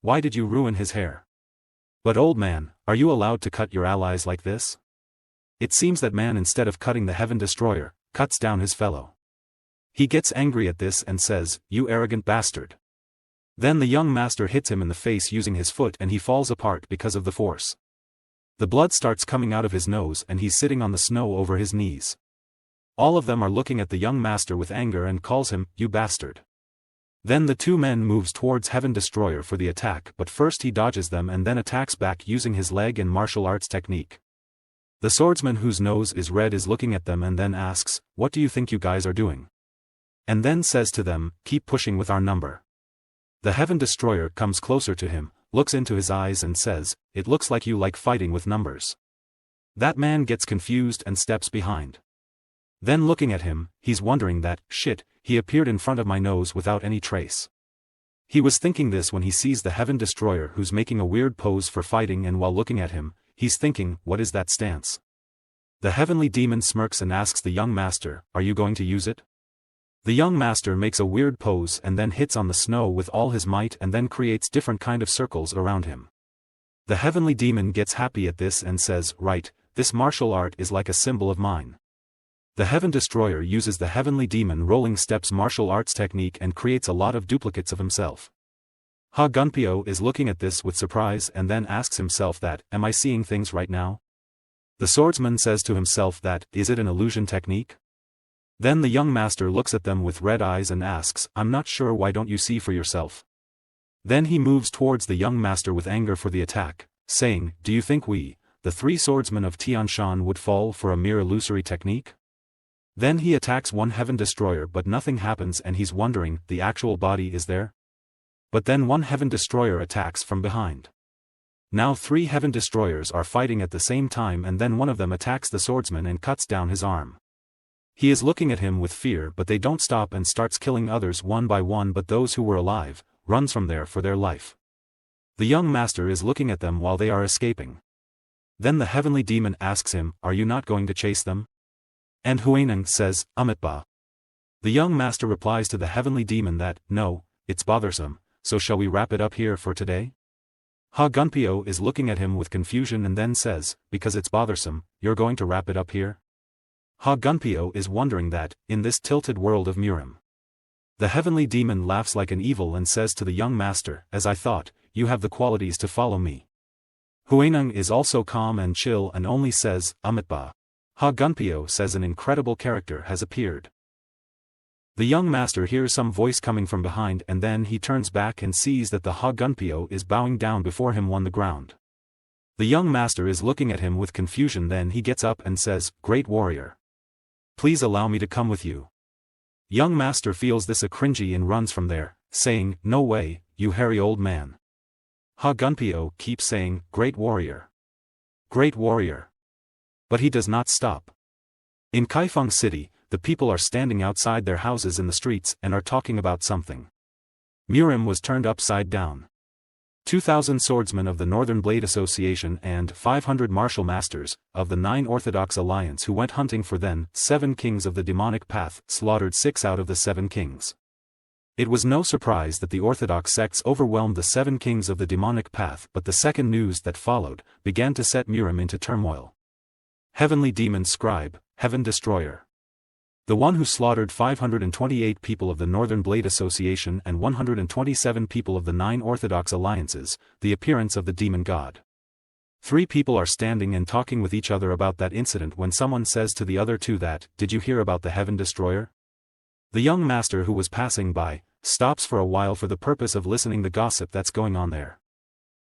Why did you ruin his hair? But old man, are you allowed to cut your allies like this? It seems that man instead of cutting the Heaven Destroyer, cuts down his fellow. He gets angry at this and says, you arrogant bastard. Then the young master hits him in the face using his foot and he falls apart because of the force. The blood starts coming out of his nose and he's sitting on the snow over his knees. All of them are looking at the young master with anger and calls him, you bastard. Then the two men moves towards Heaven Destroyer for the attack, but first he dodges them and then attacks back using his leg and martial arts technique. The swordsman whose nose is red is looking at them and then asks, what do you think you guys are doing? And then says to them, keep pushing with our number. The Heaven Destroyer comes closer to him, looks into his eyes and says, it looks like you like fighting with numbers. That man gets confused and steps behind. Then looking at him, he's wondering that, shit, he appeared in front of my nose without any trace. He was thinking this when he sees the Heaven Destroyer who's making a weird pose for fighting, and while looking at him, he's thinking, what is that stance? The heavenly demon smirks and asks the young master, are you going to use it? The young master makes a weird pose and then hits on the snow with all his might and then creates different kind of circles around him. The heavenly demon gets happy at this and says, right, this martial art is like a symbol of mine. The Heaven Destroyer uses the heavenly demon rolling steps martial arts technique and creates a lot of duplicates of himself. Hagunpyo is looking at this with surprise and then asks himself that, am I seeing things right now? The swordsman says to himself that, is it an illusion technique? Then the young master looks at them with red eyes and asks, I'm not sure, why don't you see for yourself? Then he moves towards the young master with anger for the attack, saying, do you think we, the three swordsmen of Tianshan, would fall for a mere illusory technique? Then he attacks one Heaven Destroyer but nothing happens and he's wondering, the actual body is there? But then one Heaven Destroyer attacks from behind. Now three Heaven Destroyers are fighting at the same time and then one of them attacks the swordsman and cuts down his arm. He is looking at him with fear but they don't stop and starts killing others one by one, but those who were alive, runs from there for their life. The young master is looking at them while they are escaping. Then the heavenly demon asks him, are you not going to chase them? And Huineng says, Amitba. The young master replies to the heavenly demon that, no, it's bothersome, so shall we wrap it up here for today? Hagunpyo is looking at him with confusion and then says, because it's bothersome, you're going to wrap it up here? Hagunpyo is wondering that, in this tilted world of Murim. The heavenly demon laughs like an evil and says to the young master, as I thought, you have the qualities to follow me. Huineng is also calm and chill and only says, Amitba. Hagunpyo says an incredible character has appeared. The young master hears some voice coming from behind and then he turns back and sees that the Ha Gunpyo is bowing down before him on the ground. The young master is looking at him with confusion, then he gets up and says, "Great warrior. Please allow me to come with you." Young master feels this a cringy and runs from there, saying, "No way, you hairy old man." Ha Gunpyo keeps saying, "Great warrior. Great warrior." But he does not stop. In Kaifeng City, the people are standing outside their houses in the streets and are talking about something. Murim was turned upside down. 2,000 swordsmen of the Northern Blade Association and 500 martial masters of the Nine Orthodox Alliance who went hunting for then 7 kings of the demonic path slaughtered 6 out of the 7 kings. It was no surprise that the Orthodox sects overwhelmed the 7 kings of the demonic path, but the second news that followed began to set Murim into turmoil. Heavenly Demon Scribe, Heaven Destroyer. The one who slaughtered 528 people of the Northern Blade Association and 127 people of the 9 Orthodox Alliances, the appearance of the demon god. 3 people are standing and talking with each other about that incident when someone says to the other 2 that, "Did you hear about the Heaven Destroyer?" The young master who was passing by, stops for a while for the purpose of listening the gossip that's going on there.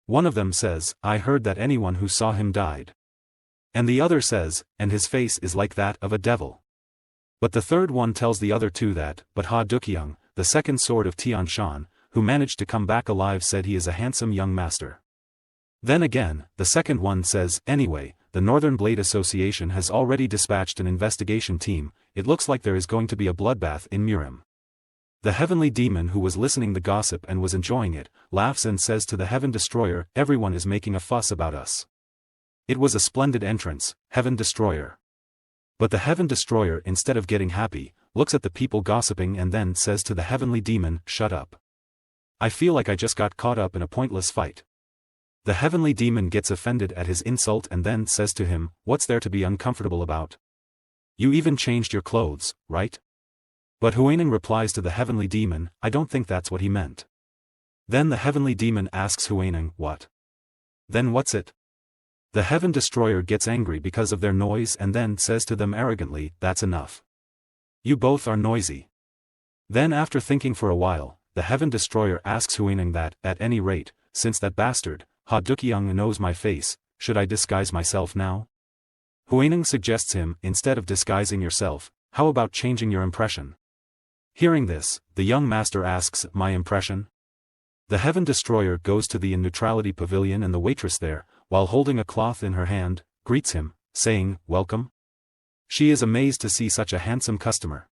One of them says, "I heard that anyone who saw him died." And the other says, "And his face is like that of a devil." But the third one tells the other 2 that, but Ha Dukyung, the second sword of Tian Shan, who managed to come back alive, said he is a handsome young master. Then again, the second one says, "Anyway, the Northern Blade Association has already dispatched an investigation team, it looks like there is going to be a bloodbath in Murim." The heavenly demon who was listening the gossip and was enjoying it, laughs and says to the Heaven Destroyer, "Everyone is making a fuss about us. It was a splendid entrance, Heaven Destroyer." But the Heaven Destroyer, instead of getting happy, looks at the people gossiping and then says to the heavenly demon, "Shut up. I feel like I just got caught up in a pointless fight." The heavenly demon gets offended at his insult and then says to him, "What's there to be uncomfortable about? You even changed your clothes, right?" But Huining replies to the heavenly demon, "I don't think that's what he meant." Then the heavenly demon asks Huining, "What? Then what's it?" The Heaven Destroyer gets angry because of their noise and then says to them arrogantly, "That's enough. You both are noisy." Then after thinking for a while, the Heaven Destroyer asks Huining that, "At any rate, since that bastard, Ha Dukyung knows my face, should I disguise myself now?" Huining suggests him, "Instead of disguising yourself, how about changing your impression?" Hearing this, the young master asks, "My impression?" The Heaven Destroyer goes to the neutrality pavilion and the waitress there, while holding a cloth in her hand, greets him, saying, "Welcome." She is amazed to see such a handsome customer.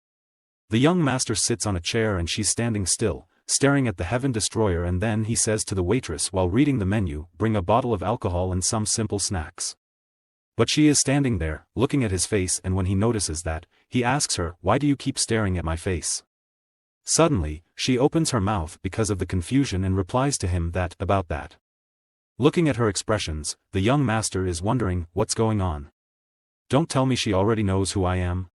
The young master sits on a chair and she's standing still, staring at the Heaven Destroyer, and then he says to the waitress while reading the menu, "Bring a bottle of alcohol and some simple snacks." But she is standing there, looking at his face, and when he notices that, he asks her, "Why do you keep staring at my face?" Suddenly, she opens her mouth because of the confusion and replies to him that, about that. Looking at her expressions, the young master is wondering, what's going on? Don't tell me she already knows who I am.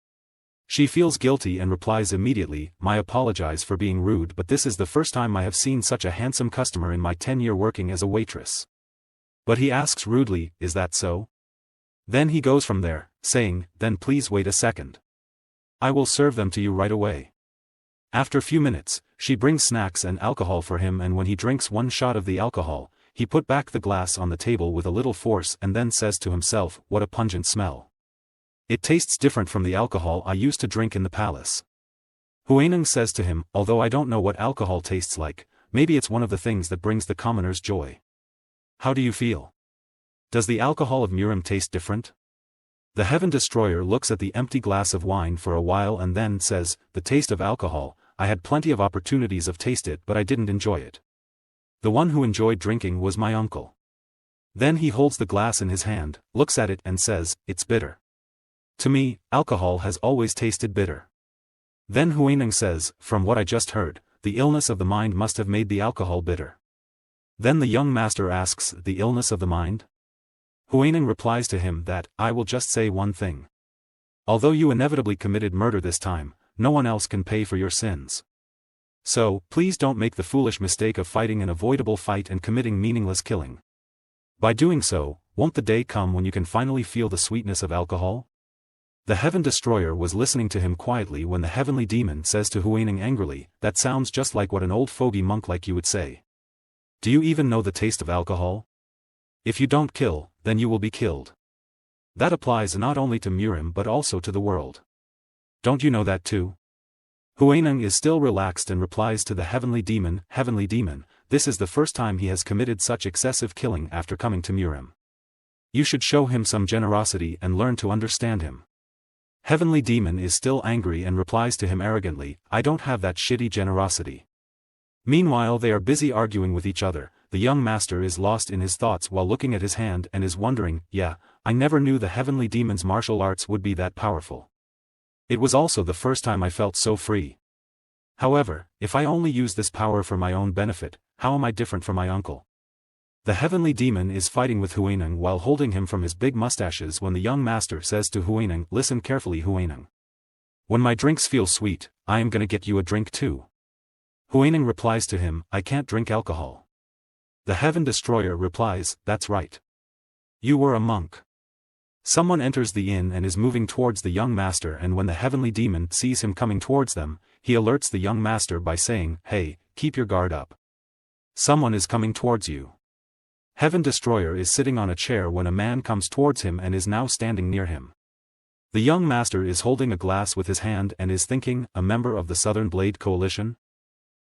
She feels guilty and replies immediately, "I apologize for being rude, but this is the first time I have seen such a handsome customer in my 10-year working as a waitress." But he asks rudely, "Is that so?" Then he goes from there, saying, "Then please wait a second. I will serve them to you right away." After few minutes, she brings snacks and alcohol for him, and when he drinks one shot of the alcohol, he put back the glass on the table with a little force and then says to himself, "What a pungent smell. It tastes different from the alcohol I used to drink in the palace." Huining says to him, "Although I don't know what alcohol tastes like, maybe it's one of the things that brings the commoners joy. How do you feel? Does the alcohol of Murim taste different?" The Heaven Destroyer looks at the empty glass of wine for a while and then says, "The taste of alcohol, I had plenty of opportunities of taste it, but I didn't enjoy it. The one who enjoyed drinking was my uncle." Then he holds the glass in his hand, looks at it and says, "It's bitter. To me, alcohol has always tasted bitter." Then Huining says, "From what I just heard, the illness of the mind must have made the alcohol bitter." Then the young master asks, "The illness of the mind?" Huining replies to him that, "I will just say one thing. Although you inevitably committed murder this time, no one else can pay for your sins. So, please don't make the foolish mistake of fighting an avoidable fight and committing meaningless killing. By doing so, won't the day come when you can finally feel the sweetness of alcohol?" The Heaven Destroyer was listening to him quietly when the heavenly demon says to Huineng angrily, "That sounds just like what an old fogey monk like you would say. Do you even know the taste of alcohol? If you don't kill, then you will be killed. That applies not only to Murim but also to the world. Don't you know that too?" Huineng is still relaxed and replies to the heavenly demon, "Heavenly demon, this is the first time he has committed such excessive killing after coming to Murim. You should show him some generosity and learn to understand him." Heavenly demon is still angry and replies to him arrogantly, "I don't have that shitty generosity." Meanwhile they are busy arguing with each other. The young master is lost in his thoughts while looking at his hand and is wondering, "Yeah, I never knew the heavenly demon's martial arts would be that powerful. It was also the first time I felt so free. However, if I only use this power for my own benefit, how am I different from my uncle?" The heavenly demon is fighting with Huineng while holding him from his big mustaches when the young master says to Huineng, "Listen carefully, Huineng. When my drinks feel sweet, I am gonna get you a drink too." Huineng replies to him, "I can't drink alcohol." The Heaven Destroyer replies, "That's right. You were a monk." Someone enters the inn and is moving towards the young master, and when the heavenly demon sees him coming towards them, he alerts the young master by saying, "Hey, keep your guard up. Someone is coming towards you." Heaven Destroyer is sitting on a chair when a man comes towards him and is now standing near him. The young master is holding a glass with his hand and is thinking, "A member of the Southern Blade Coalition?"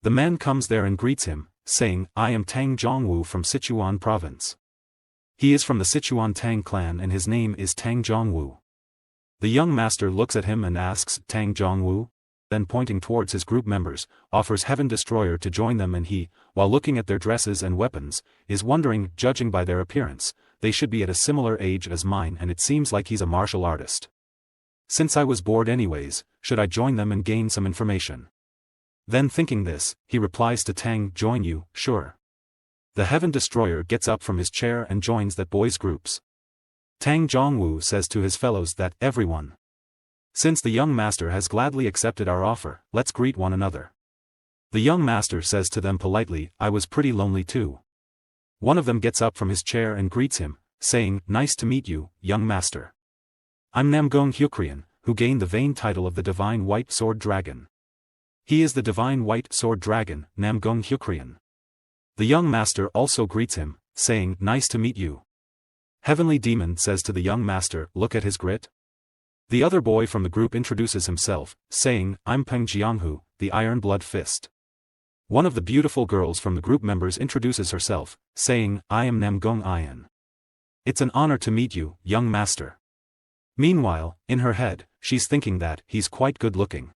The man comes there and greets him, saying, "I am Tang Zhongwu from Sichuan province. He is from the Sichuan Tang clan and his name is Tang Zhongwu." The young master looks at him and asks, "Tang Zhongwu?" Then pointing towards his group members, offers Heaven Destroyer to join them, and he, while looking at their dresses and weapons, is wondering, judging by their appearance, they should be at a similar age as mine, and it seems like he's a martial artist. Since I was bored anyways, should I join them and gain some information? Then thinking this, he replies to Tang, "Join you, sure." The Heaven Destroyer gets up from his chair and joins that boys' groups. Tang Zhongwu says to his fellows that, "Everyone, since the young master has gladly accepted our offer, let's greet one another." The young master says to them politely, "I was pretty lonely too." One of them gets up from his chair and greets him, saying, "Nice to meet you, young master. I'm Namgong Hyukrian, who gained the vain title of the Divine White Sword Dragon." He is the Divine White Sword Dragon, Namgong Hyukrian. The young master also greets him, saying, "Nice to meet you." Heavenly Demon says to the young master, "Look at his grit." The other boy from the group introduces himself, saying, "I'm Peng Jianghu, the Iron Blood Fist." One of the beautiful girls from the group members introduces herself, saying, "I am Namgong Ian. It's an honor to meet you, young master." Meanwhile, in her head, she's thinking that he's quite good looking.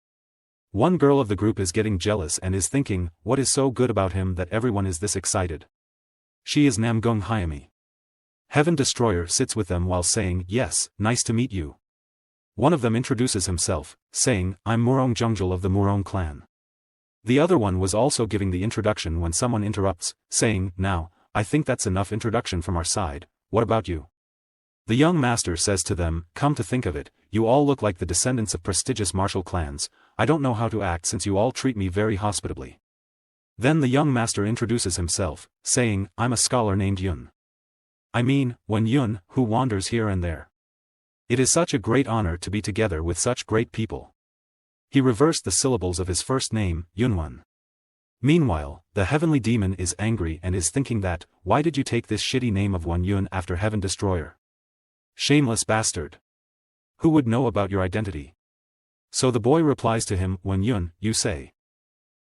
One girl of the group is getting jealous and is thinking, what is so good about him that everyone is this excited? She is Namgong Hyami. Heaven Destroyer sits with them while saying, "Yes, nice to meet you." One of them introduces himself, saying, "I'm Murong Jungjul of the Murong clan." The other one was also giving the introduction when someone interrupts, saying, "Now, I think that's enough introduction from our side, what about you?" The young master says to them, "Come to think of it, you all look like the descendants of prestigious martial clans. I don't know how to act since you all treat me very hospitably." Then the young master introduces himself, saying, "I'm a scholar named Yun. I mean, Wen Yun, who wanders here and there. It is such a great honor to be together with such great people." He reversed the syllables of his first name, Yunwan. Meanwhile, the heavenly demon is angry and is thinking that, why did you take this shitty name of Wen Yun after Heaven Destroyer? Shameless bastard. Who would know about your identity? So the boy replies to him, "Wen Yun, you say.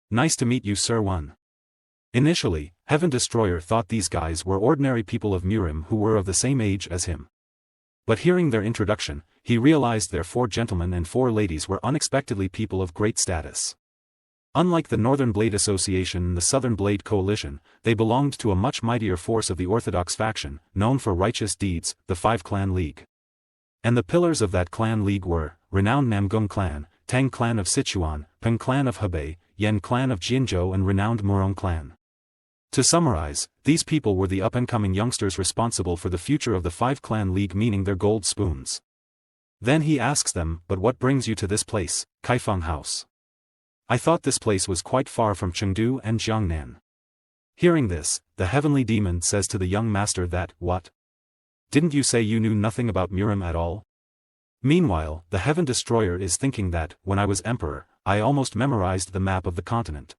Nice to meet you, Sir Wen." Initially, Heaven Destroyer thought these guys were ordinary people of Murim who were of the same age as him. But hearing their introduction, he realized their 4 gentlemen and 4 ladies were unexpectedly people of great status. Unlike the Northern Blade Association and the Southern Blade Coalition, they belonged to a much mightier force of the Orthodox faction, known for righteous deeds, the 5-Clan League. And the pillars of that clan league were, renowned Namgong clan, Tang clan of Sichuan, Peng clan of Hebei, Yen clan of Jianzhou and renowned Murong clan. To summarize, these people were the up-and-coming youngsters responsible for the future of the 5-Clan League, meaning their gold spoons. Then he asks them, "But what brings you to this place, Kaifeng House? I thought this place was quite far from Chengdu and Jiangnan." Hearing this, the heavenly demon says to the young master that, "What? Didn't you say you knew nothing about Murim at all? Meanwhile, the Heaven Destroyer is thinking that, when I was emperor, I almost memorized the map of the continent.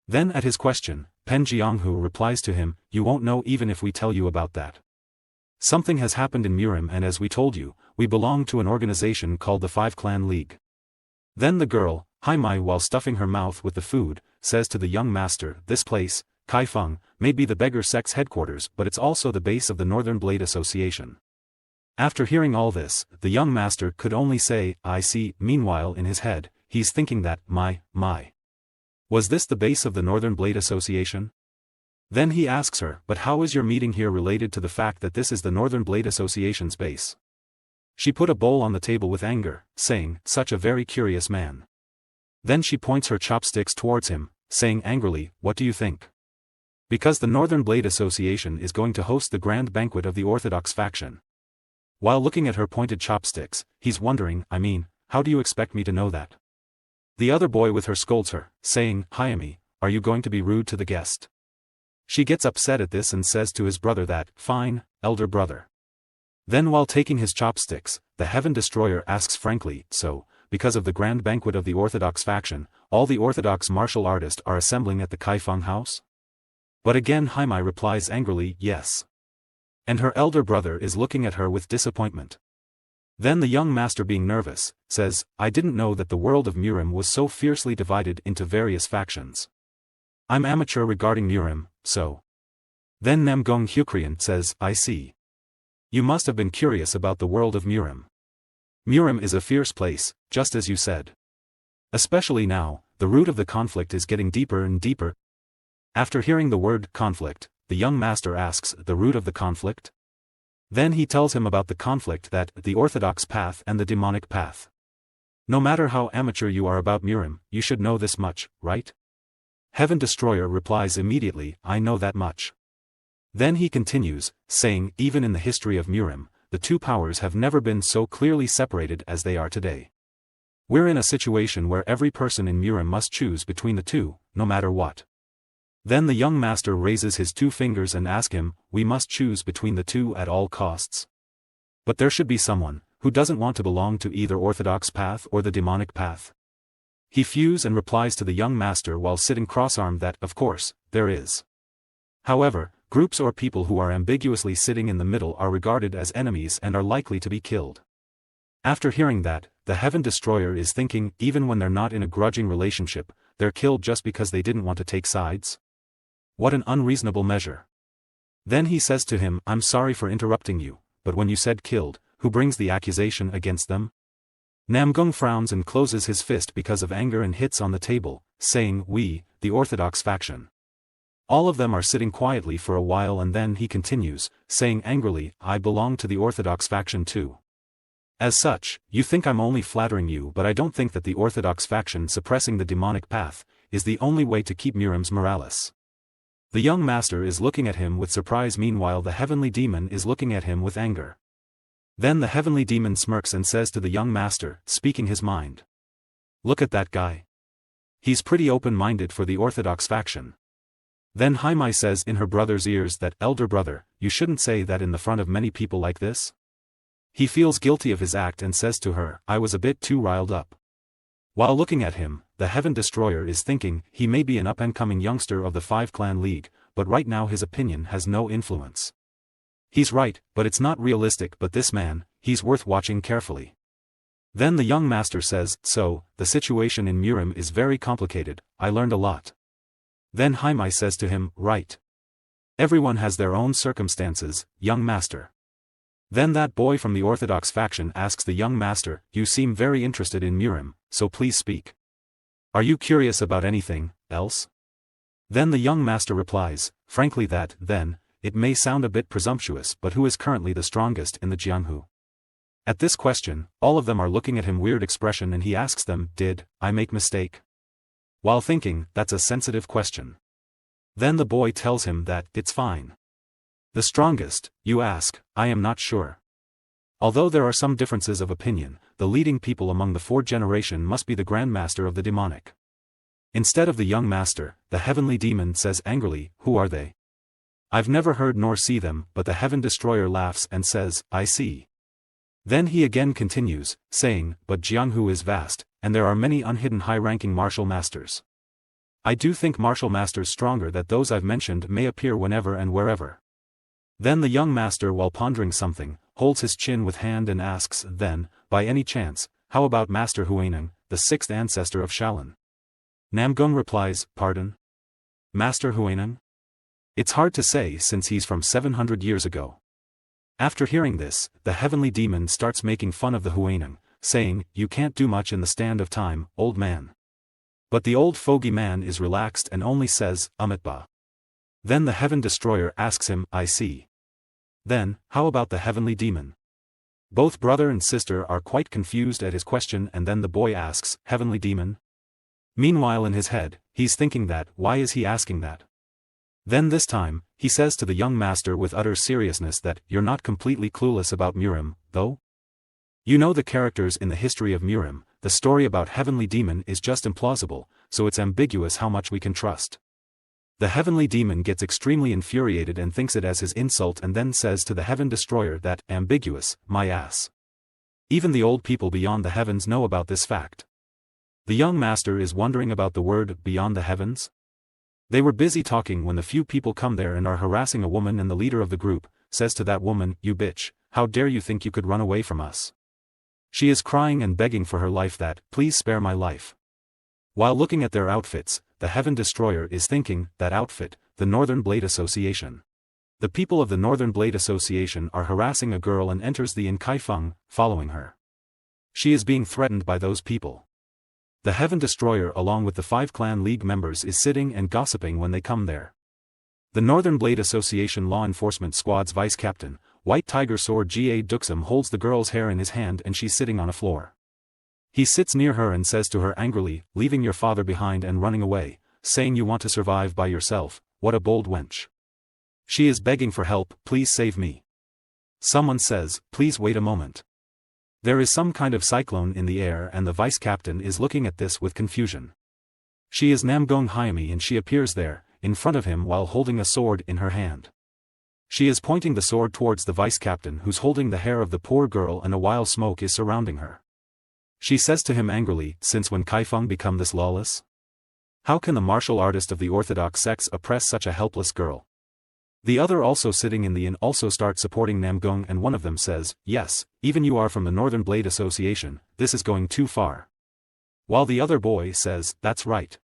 Then at his question, Pen Jianghu replies to him, you won't know even if we tell you about that. Something has happened in Murim, and as we told you, we belong to an organization called the Five Clan League. Then the girl, Haimai, while stuffing her mouth with the food, says to the young master, this place, Kaifeng, may be the beggar sect's headquarters, but it's also the base of the Northern Blade Association. After hearing all this, the young master could only say, I see. Meanwhile in his head, he's thinking that, my. Was this the base of the Northern Blade Association? Then he asks her, but how is your meeting here related to the fact that this is the Northern Blade Association's base? She put a bowl on the table with anger, saying, such a very curious man. Then she points her chopsticks towards him, saying angrily, what do you think? Because the Northern Blade Association is going to host the grand banquet of the Orthodox faction. While looking at her pointed chopsticks, he's wondering, how do you expect me to know that? The other boy with her scolds her, saying, Hayami, are you going to be rude to the guest? She gets upset at this and says to his brother that, fine, elder brother. Then while taking his chopsticks, the Heaven Destroyer asks frankly, so, because of the grand banquet of the Orthodox faction, all the Orthodox martial artists are assembling at the Kaifeng house? But again Haimai replies angrily, yes. And her elder brother is looking at her with disappointment. Then the young master, being nervous, says, I didn't know that the world of Murim was so fiercely divided into various factions. I'm amateur regarding Murim, so. Then Namgong Hyukrian says, I see. You must have been curious about the world of Murim. Murim is a fierce place, just as you said. Especially now, the root of the conflict is getting deeper and deeper. After hearing the word conflict, the young master asks, the root of the conflict? Then he tells him about the conflict that, the orthodox path and the demonic path. No matter how amateur you are about Murim, you should know this much, right? Heaven Destroyer replies immediately, I know that much. Then he continues, saying, even in the history of Murim, the two powers have never been so clearly separated as they are today. We're in a situation where every person in Murim must choose between the two, no matter what. Then the young master raises his two fingers and asks him, we must choose between the two at all costs. But there should be someone, who doesn't want to belong to either orthodox path or the demonic path. He fuses and replies to the young master while sitting cross-armed that, of course, there is. However, groups or people who are ambiguously sitting in the middle are regarded as enemies and are likely to be killed. After hearing that, the Heaven Destroyer is thinking, even when they're not in a grudging relationship, they're killed just because they didn't want to take sides? What an unreasonable measure. Then he says to him, I'm sorry for interrupting you, but when you said killed, who brings the accusation against them? Namgung frowns and closes his fist because of anger and hits on the table, saying, we, the Orthodox faction. All of them are sitting quietly for a while and then he continues, saying angrily, I belong to the Orthodox faction too. As such, you think I'm only flattering you, but I don't think that the Orthodox faction suppressing the demonic path is the only way to keep Murim's morales. The young master is looking at him with surprise, meanwhile the heavenly demon is looking at him with anger. Then the heavenly demon smirks and says to the young master, speaking his mind. Look at that guy. He's pretty open-minded for the Orthodox faction. Then Haimai says in her brother's ears that, elder brother, you shouldn't say that in the front of many people like this. He feels guilty of his act and says to her, I was a bit too riled up. While looking at him, the Heaven Destroyer is thinking, he may be an up-and-coming youngster of the Five Clan League, but right now his opinion has no influence. He's right, but it's not realistic, but this man, he's worth watching carefully. Then the young master says, so, the situation in Murim is very complicated, I learned a lot. Then Haimai says to him, right. Everyone has their own circumstances, young master. Then that boy from the Orthodox faction asks the young master, you seem very interested in Murim, so please speak. Are you curious about anything else? Then the young master replies, frankly that, then, it may sound a bit presumptuous, but who is currently the strongest in the Jianghu? At this question, all of them are looking at him weird expression and he asks them, did I make mistake? While thinking, that's a sensitive question. Then the boy tells him that, it's fine. The strongest, you ask, I am not sure. Although there are some differences of opinion, the leading people among the fourth generation must be the Grand Master of the demonic. Instead of the young master, the heavenly demon says angrily, who are they? I've never heard nor see them, but the Heaven Destroyer laughs and says, I see. Then he again continues, saying, but Jianghu is vast, and there are many unhidden high-ranking martial masters. I do think martial masters stronger than those I've mentioned may appear whenever and wherever. Then the young master, while pondering something, holds his chin with hand and asks, then, by any chance, how about Master Huineng, the sixth ancestor of Shaolin? Namgung replies, pardon? Master Huineng? It's hard to say since he's from 700 years ago. After hearing this, the heavenly demon starts making fun of the Huineng, saying, you can't do much in the stand of time, old man. But the old fogey man is relaxed and only says, Amitba. Then the heaven destroyer asks him, I see. Then, how about the heavenly demon? Both brother and sister are quite confused at his question, and then the boy asks, heavenly demon? Meanwhile in his head, he's thinking that, why is he asking that? Then this time, he says to the young master with utter seriousness that, you're not completely clueless about Murim, though? You know the characters in the history of Murim, the story about heavenly demon is just implausible, so it's ambiguous how much we can trust. The heavenly demon gets extremely infuriated and thinks it as his insult and then says to the heaven destroyer that, ambiguous, my ass. Even the old people beyond the heavens know about this fact. The young master is wondering about the word, beyond the heavens? They were busy talking when the few people come there and are harassing a woman, and the leader of the group says to that woman, you bitch, how dare you think you could run away from us? She is crying and begging for her life that, please spare my life. While looking at their outfits, the heaven destroyer is thinking, that outfit, the Northern Blade Association. The people of the Northern Blade Association are harassing a girl and enters the Inn Kaifeng, following her. She is being threatened by those people. The Heaven Destroyer along with the 5 Clan League members is sitting and gossiping when they come there. The Northern Blade Association Law Enforcement Squad's Vice Captain, White Tiger Sword Ga Duxum holds the girl's hair in his hand and she's sitting on a floor. He sits near her and says to her angrily, leaving your father behind and running away, saying you want to survive by yourself, what a bold wench. She is begging for help, please save me. Someone says, please wait a moment. There is some kind of cyclone in the air and the vice captain is looking at this with confusion. She is Namgung Hyami and she appears there, in front of him while holding a sword in her hand. She is pointing the sword towards the vice captain who's holding the hair of the poor girl, and a wild smoke is surrounding her. She says to him angrily, since when Kaifeng become this lawless? How can the martial artist of the orthodox sects oppress such a helpless girl? The other also sitting in the inn also start supporting Namgung, and one of them says, yes, even you are from the Northern Blade Association, this is going too far. While the other boy says, that's right.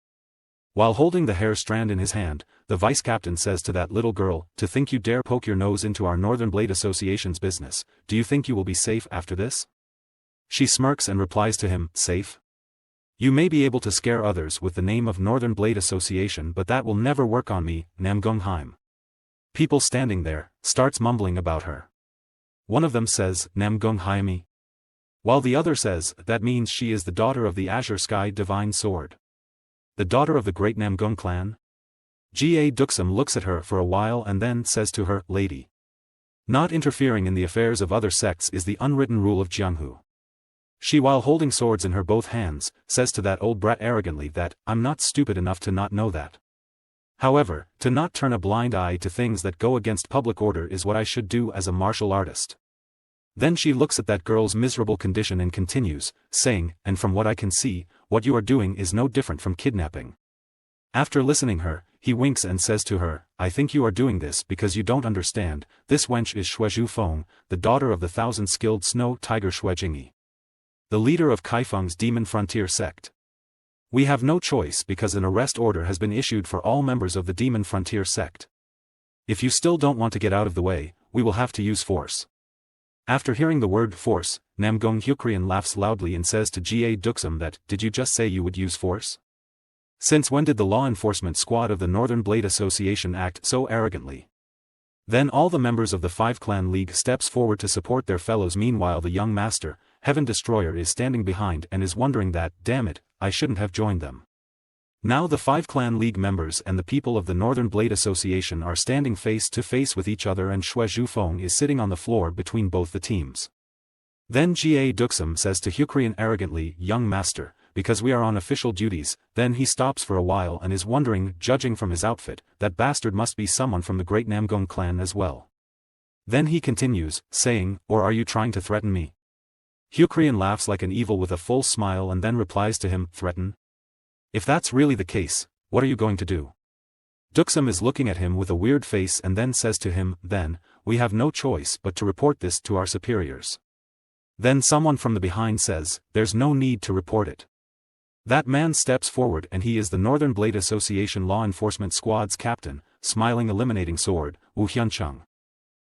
While holding the hair strand in his hand, the vice captain says to that little girl, to think you dare poke your nose into our Northern Blade Association's business, do you think you will be safe after this? She smirks and replies to him, safe? You may be able to scare others with the name of Northern Blade Association, but that will never work on me, Namgung Haim. People standing there starts mumbling about her. One of them says, Namgung Hyami. While the other says, that means she is the daughter of the Azure Sky Divine Sword. The daughter of the great Namgung clan? Ga Duxum looks at her for a while and then says to her, lady. Not interfering in the affairs of other sects is the unwritten rule of Jianghu. She, while holding swords in her both hands, says to that old brat arrogantly that, I'm not stupid enough to not know that. However, to not turn a blind eye to things that go against public order is what I should do as a martial artist. Then she looks at that girl's miserable condition and continues, saying, and from what I can see, what you are doing is no different from kidnapping. After listening her, he winks and says to her, I think you are doing this because you don't understand, this wench is Shuezhu Feng, the daughter of the 1,000-skilled snow tiger Shuejingi, the leader of Kaifeng's demon frontier sect. We have no choice because an arrest order has been issued for all members of the Demon Frontier sect. If you still don't want to get out of the way, we will have to use force. After hearing the word force, Namgung Hyukrian laughs loudly and says to Ga Duxum that, did you just say you would use force? Since when did the law enforcement squad of the Northern Blade Association act so arrogantly? Then all the members of the 5 Clan League steps forward to support their fellows. Meanwhile the young master, Heaven Destroyer, is standing behind and is wondering that, damn it, I shouldn't have joined them. Now the 5 Clan League members and the people of the Northern Blade Association are standing face to face with each other, and Shuezhu Feng is sitting on the floor between both the teams. Then Ga Duxum says to Hyukrian arrogantly, young master, because we are on official duties. Then he stops for a while and is wondering, judging from his outfit, that bastard must be someone from the great Namgung clan as well. Then he continues, saying, or are you trying to threaten me? Hyukrian laughs like an evil with a full smile and then replies to him, threaten? If that's really the case, what are you going to do? Duksum is looking at him with a weird face and then says to him, then, we have no choice but to report this to our superiors. Then someone from the behind says, there's no need to report it. That man steps forward and he is the Northern Blade Association Law Enforcement Squad's captain, Smiling Eliminating Sword, Woo Hyun-chung.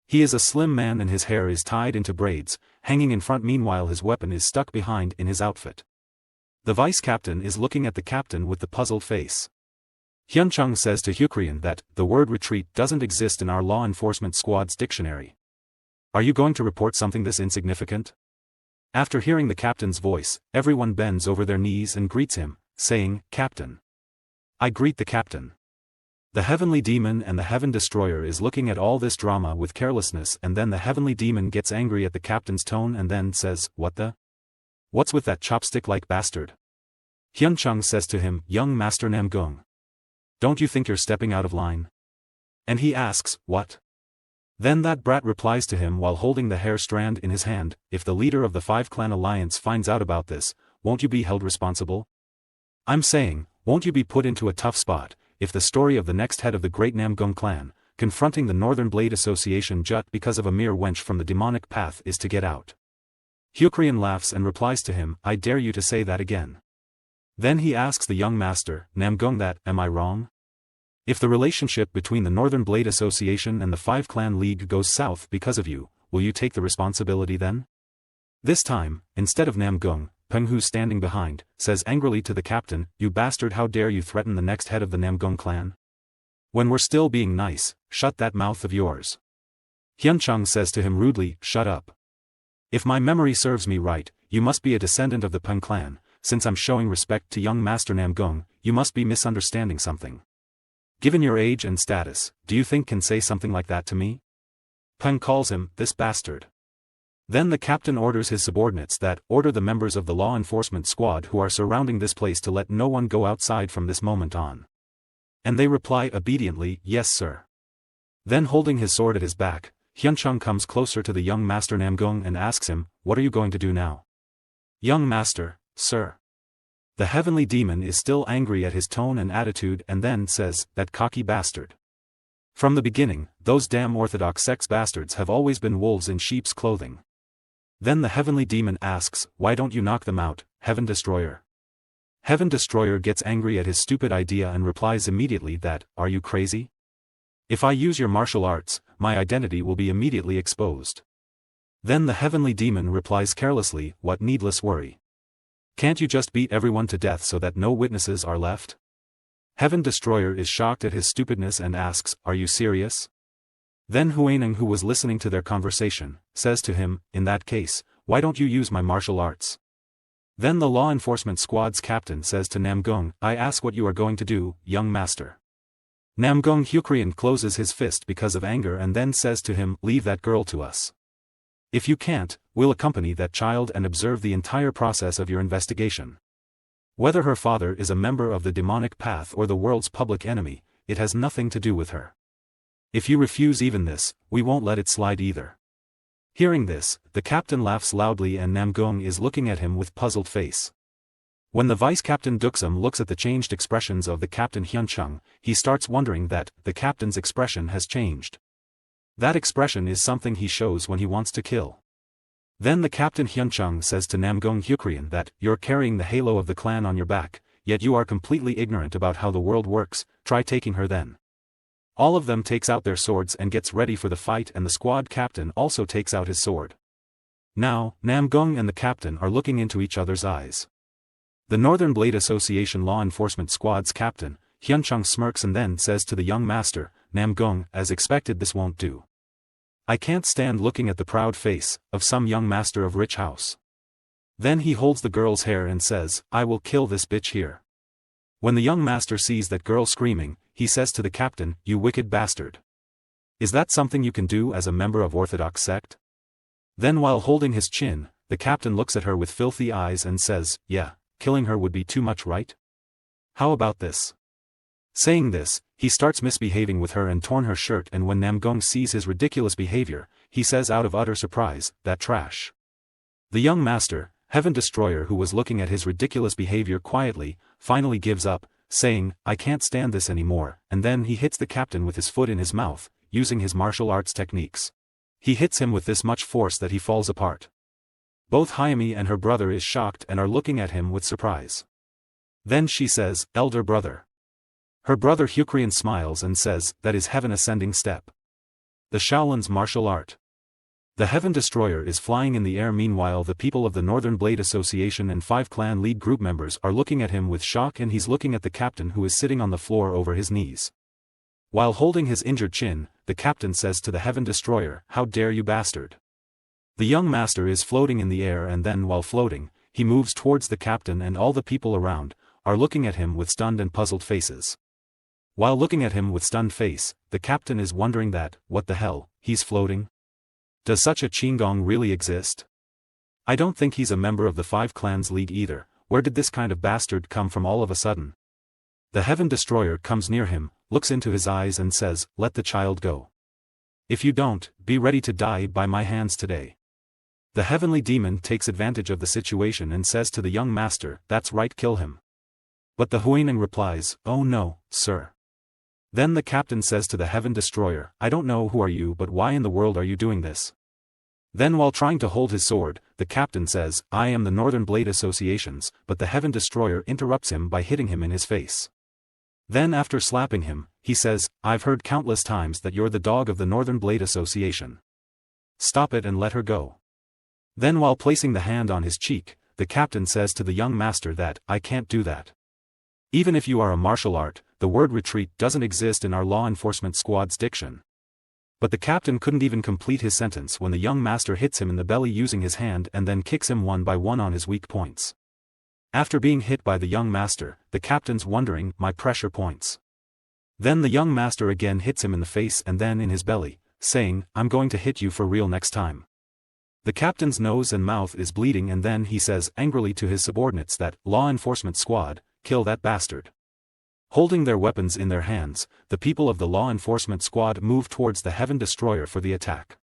He is a slim man and his hair is tied into braids, hanging in front meanwhile his weapon is stuck behind in his outfit. The vice captain is looking at the captain with the puzzled face. Hyun-chung says to Hyukrian that, the word retreat doesn't exist in our law enforcement squad's dictionary. Are you going to report something this insignificant? After hearing the captain's voice, everyone bends over their knees and greets him, saying, Captain. I greet the captain. The Heavenly Demon and the Heaven Destroyer is looking at all this drama with carelessness and then the Heavenly Demon gets angry at the captain's tone and then says, what the? What's with that chopstick-like bastard? Hyun-chung says to him, young Master Namgung. Don't you think you're stepping out of line? And he asks, what? Then that brat replies to him while holding the hair strand in his hand, if the leader of the Five-Clan Alliance finds out about this, won't you be held responsible? I'm saying, won't you be put into a tough spot, if the story of the next head of the great Namgung clan, confronting the Northern Blade Association just because of a mere wench from the demonic path is to get out? Hyukrian laughs and replies to him, I dare you to say that again. Then he asks the young master, Namgung that, am I wrong? If the relationship between the Northern Blade Association and the Five-Clan League goes south because of you, will you take the responsibility then? This time, instead of Namgung, Peng-hu standing behind, says angrily to the captain, you bastard, how dare you threaten the next head of the Namgung clan? When we're still being nice, shut that mouth of yours. Hyun-chung says to him rudely, shut up. If my memory serves me right, you must be a descendant of the Peng clan. Since I'm showing respect to young Master Namgung, you must be misunderstanding something. Given your age and status, do you think can say something like that to me? Peng calls him, this bastard. Then the captain orders his subordinates that, order the members of the law enforcement squad who are surrounding this place to let no one go outside from this moment on. And they reply obediently, yes sir. Then holding his sword at his back, Hyun-chung comes closer to the young Master Namgung and asks him, what are you going to do now? Young Master, sir. The Heavenly Demon is still angry at his tone and attitude and then says, that cocky bastard. From the beginning, those damn orthodox sex bastards have always been wolves in sheep's clothing. Then the Heavenly Demon asks, why don't you knock them out, Heaven Destroyer? Heaven Destroyer gets angry at his stupid idea and replies immediately that, are you crazy? If I use your martial arts, my identity will be immediately exposed. Then the Heavenly Demon replies carelessly, what needless worry. Can't you just beat everyone to death so that no witnesses are left? Heaven Destroyer is shocked at his stupidness and asks, are you serious? Then Huineng, who was listening to their conversation, says to him, in that case, why don't you use my martial arts? Then the law enforcement squad's captain says to Namgung, I ask what you are going to do, young master. Namgung Hyukrian closes his fist because of anger and then says to him, leave that girl to us. If you can't, we'll accompany that child and observe the entire process of your investigation. Whether her father is a member of the demonic path or the world's public enemy, it has nothing to do with her. If you refuse even this, we won't let it slide either. Hearing this, the captain laughs loudly and Namgung is looking at him with puzzled face. When the vice-captain Duksum looks at the changed expressions of the captain Hyun-chung, he starts wondering that, the captain's expression has changed. That expression is something he shows when he wants to kill. Then the captain Hyun-chung says to Namgung Hyukrian that, you're carrying the halo of the clan on your back, yet you are completely ignorant about how the world works, try taking her then. All of them takes out their swords and gets ready for the fight and the squad captain also takes out his sword. Now, Namgung and the captain are looking into each other's eyes. The Northern Blade Association Law Enforcement Squad's captain, Hyun-chung smirks and then says to the young master, Namgung, as expected this won't do. I can't stand looking at the proud face of some young master of rich house. Then he holds the girl's hair and says, I will kill this bitch here. When the young master sees that girl screaming, he says to the captain, you wicked bastard. Is that something you can do as a member of Orthodox sect? Then while holding his chin, the captain looks at her with filthy eyes and says, yeah, killing her would be too much, right? How about this? Saying this, he starts misbehaving with her and torn her shirt, and when Namgung sees his ridiculous behavior, he says out of utter surprise, that trash. The young master, Heaven Destroyer, who was looking at his ridiculous behavior quietly, finally gives up, saying, "I can't stand this anymore," and then he hits the captain with his foot in his mouth, using his martial arts techniques. He hits him with this much force that he falls apart. Both Hayami and her brother is shocked and are looking at him with surprise. Then she says, "Elder brother." Her brother Hyukrian smiles and says, "That is Heaven Ascending Step. The Shaolin's martial art." The Heaven Destroyer is flying in the air. Meanwhile, the people of the Northern Blade Association and 5 clan lead group members are looking at him with shock, and he's looking at the captain, who is sitting on the floor over his knees. While holding his injured chin, the captain says to the Heaven Destroyer, "How dare you, bastard." The young master is floating in the air, and then while floating, he moves towards the captain, and all the people around are looking at him with stunned and puzzled faces. While looking at him with stunned face, the captain is wondering that, what the hell, he's floating? Does such a Qinggong really exist? I don't think he's a member of the 5 Clans League either. Where did this kind of bastard come from all of a sudden? The Heaven Destroyer comes near him, looks into his eyes and says, "Let the child go. If you don't, be ready to die by my hands today." The heavenly demon takes advantage of the situation and says to the young master, "That's right, kill him." But the Huineng replies, "Oh no, sir." Then the captain says to the Heaven Destroyer, "I don't know who are you, but why in the world are you doing this?" Then while trying to hold his sword, the captain says, "I am the Northern Blade Associations," but the Heaven Destroyer interrupts him by hitting him in his face. Then after slapping him, he says, "I've heard countless times that you're the dog of the Northern Blade Association. Stop it and let her go." Then while placing the hand on his cheek, the captain says to the young master that, "I can't do that. Even if you are a martial art, the word retreat doesn't exist in our law enforcement squad's diction." But the captain couldn't even complete his sentence when the young master hits him in the belly using his hand and then kicks him one by one on his weak points. After being hit by the young master, the captain's wondering, "My pressure points." Then the young master again hits him in the face and then in his belly, saying, "I'm going to hit you for real next time." The captain's nose and mouth is bleeding, and then he says angrily to his subordinates that, "Law enforcement squad, kill that bastard." Holding their weapons in their hands, the people of the law enforcement squad move towards the Heaven Destroyer for the attack.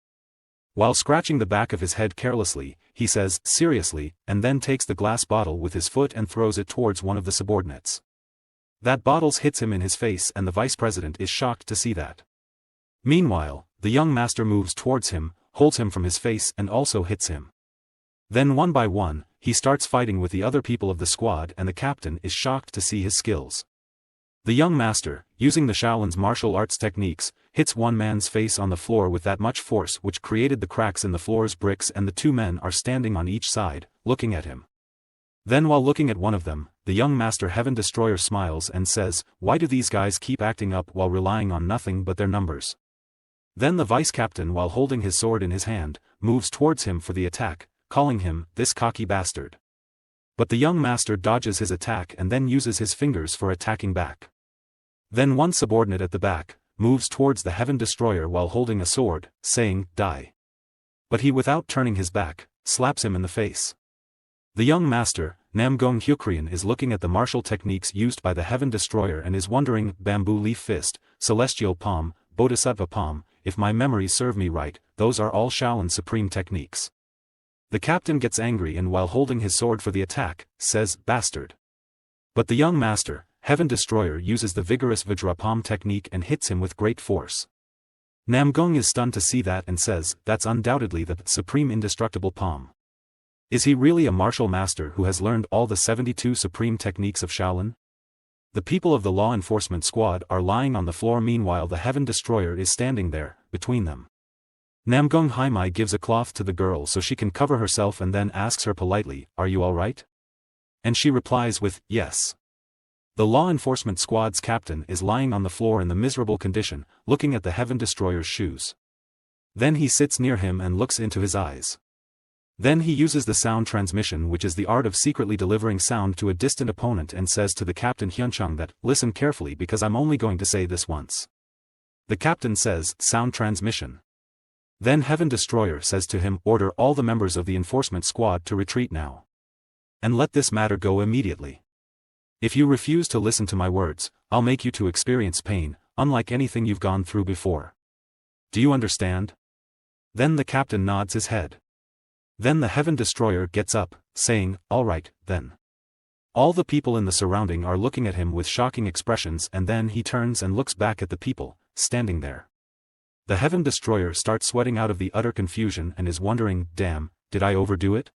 While scratching the back of his head carelessly, he says, "Seriously," and then takes the glass bottle with his foot and throws it towards one of the subordinates. That bottle hits him in his face, and the vice president is shocked to see that. Meanwhile, the young master moves towards him, holds him from his face and also hits him. Then one by one, he starts fighting with the other people of the squad, and the captain is shocked to see his skills. The young master, using the Shaolin's martial arts techniques, hits one man's face on the floor with that much force which created the cracks in the floor's bricks, and the 2 men are standing on each side, looking at him. Then while looking at one of them, the young master Heaven Destroyer smiles and says, "Why do these guys keep acting up while relying on nothing but their numbers?" Then the vice captain, while holding his sword in his hand, moves towards him for the attack, calling him, "This cocky bastard." But the young master dodges his attack and then uses his fingers for attacking back. Then one subordinate at the back moves towards the Heaven Destroyer while holding a sword, saying, "Die." But he, without turning his back, slaps him in the face. The young master, Namgong Hyukrian, is looking at the martial techniques used by the Heaven Destroyer and is wondering, bamboo leaf fist, celestial palm, bodhisattva palm, if my memories serve me right, those are all Shaolin supreme techniques. The captain gets angry and while holding his sword for the attack, says, "Bastard." But the young master, Heaven Destroyer, uses the vigorous Vajra palm technique and hits him with great force. Namgong is stunned to see that and says, "That's undoubtedly the supreme indestructible palm. Is he really a martial master who has learned all the 72 supreme techniques of Shaolin?" The people of the law enforcement squad are lying on the floor. Meanwhile, the Heaven Destroyer is standing there, between them. Namgong Haimai gives a cloth to the girl so she can cover herself and then asks her politely, "Are you alright?" And she replies with, "Yes." The law enforcement squad's captain is lying on the floor in the miserable condition, looking at the Heaven Destroyer's shoes. Then he sits near him and looks into his eyes. Then he uses the sound transmission, which is the art of secretly delivering sound to a distant opponent, and says to the captain Hyunchang that, "Listen carefully because I'm only going to say this once." The captain says, "Sound transmission." Then Heaven Destroyer says to him, "Order all the members of the enforcement squad to retreat now. And let this matter go immediately. If you refuse to listen to my words, I'll make you to experience pain, unlike anything you've gone through before. Do you understand?" Then the captain nods his head. Then the Heaven Destroyer gets up, saying, "All right, then." All the people in the surrounding are looking at him with shocking expressions, and then he turns and looks back at the people, standing there. The Heaven Destroyer starts sweating out of the utter confusion and is wondering, damn, did I overdo it?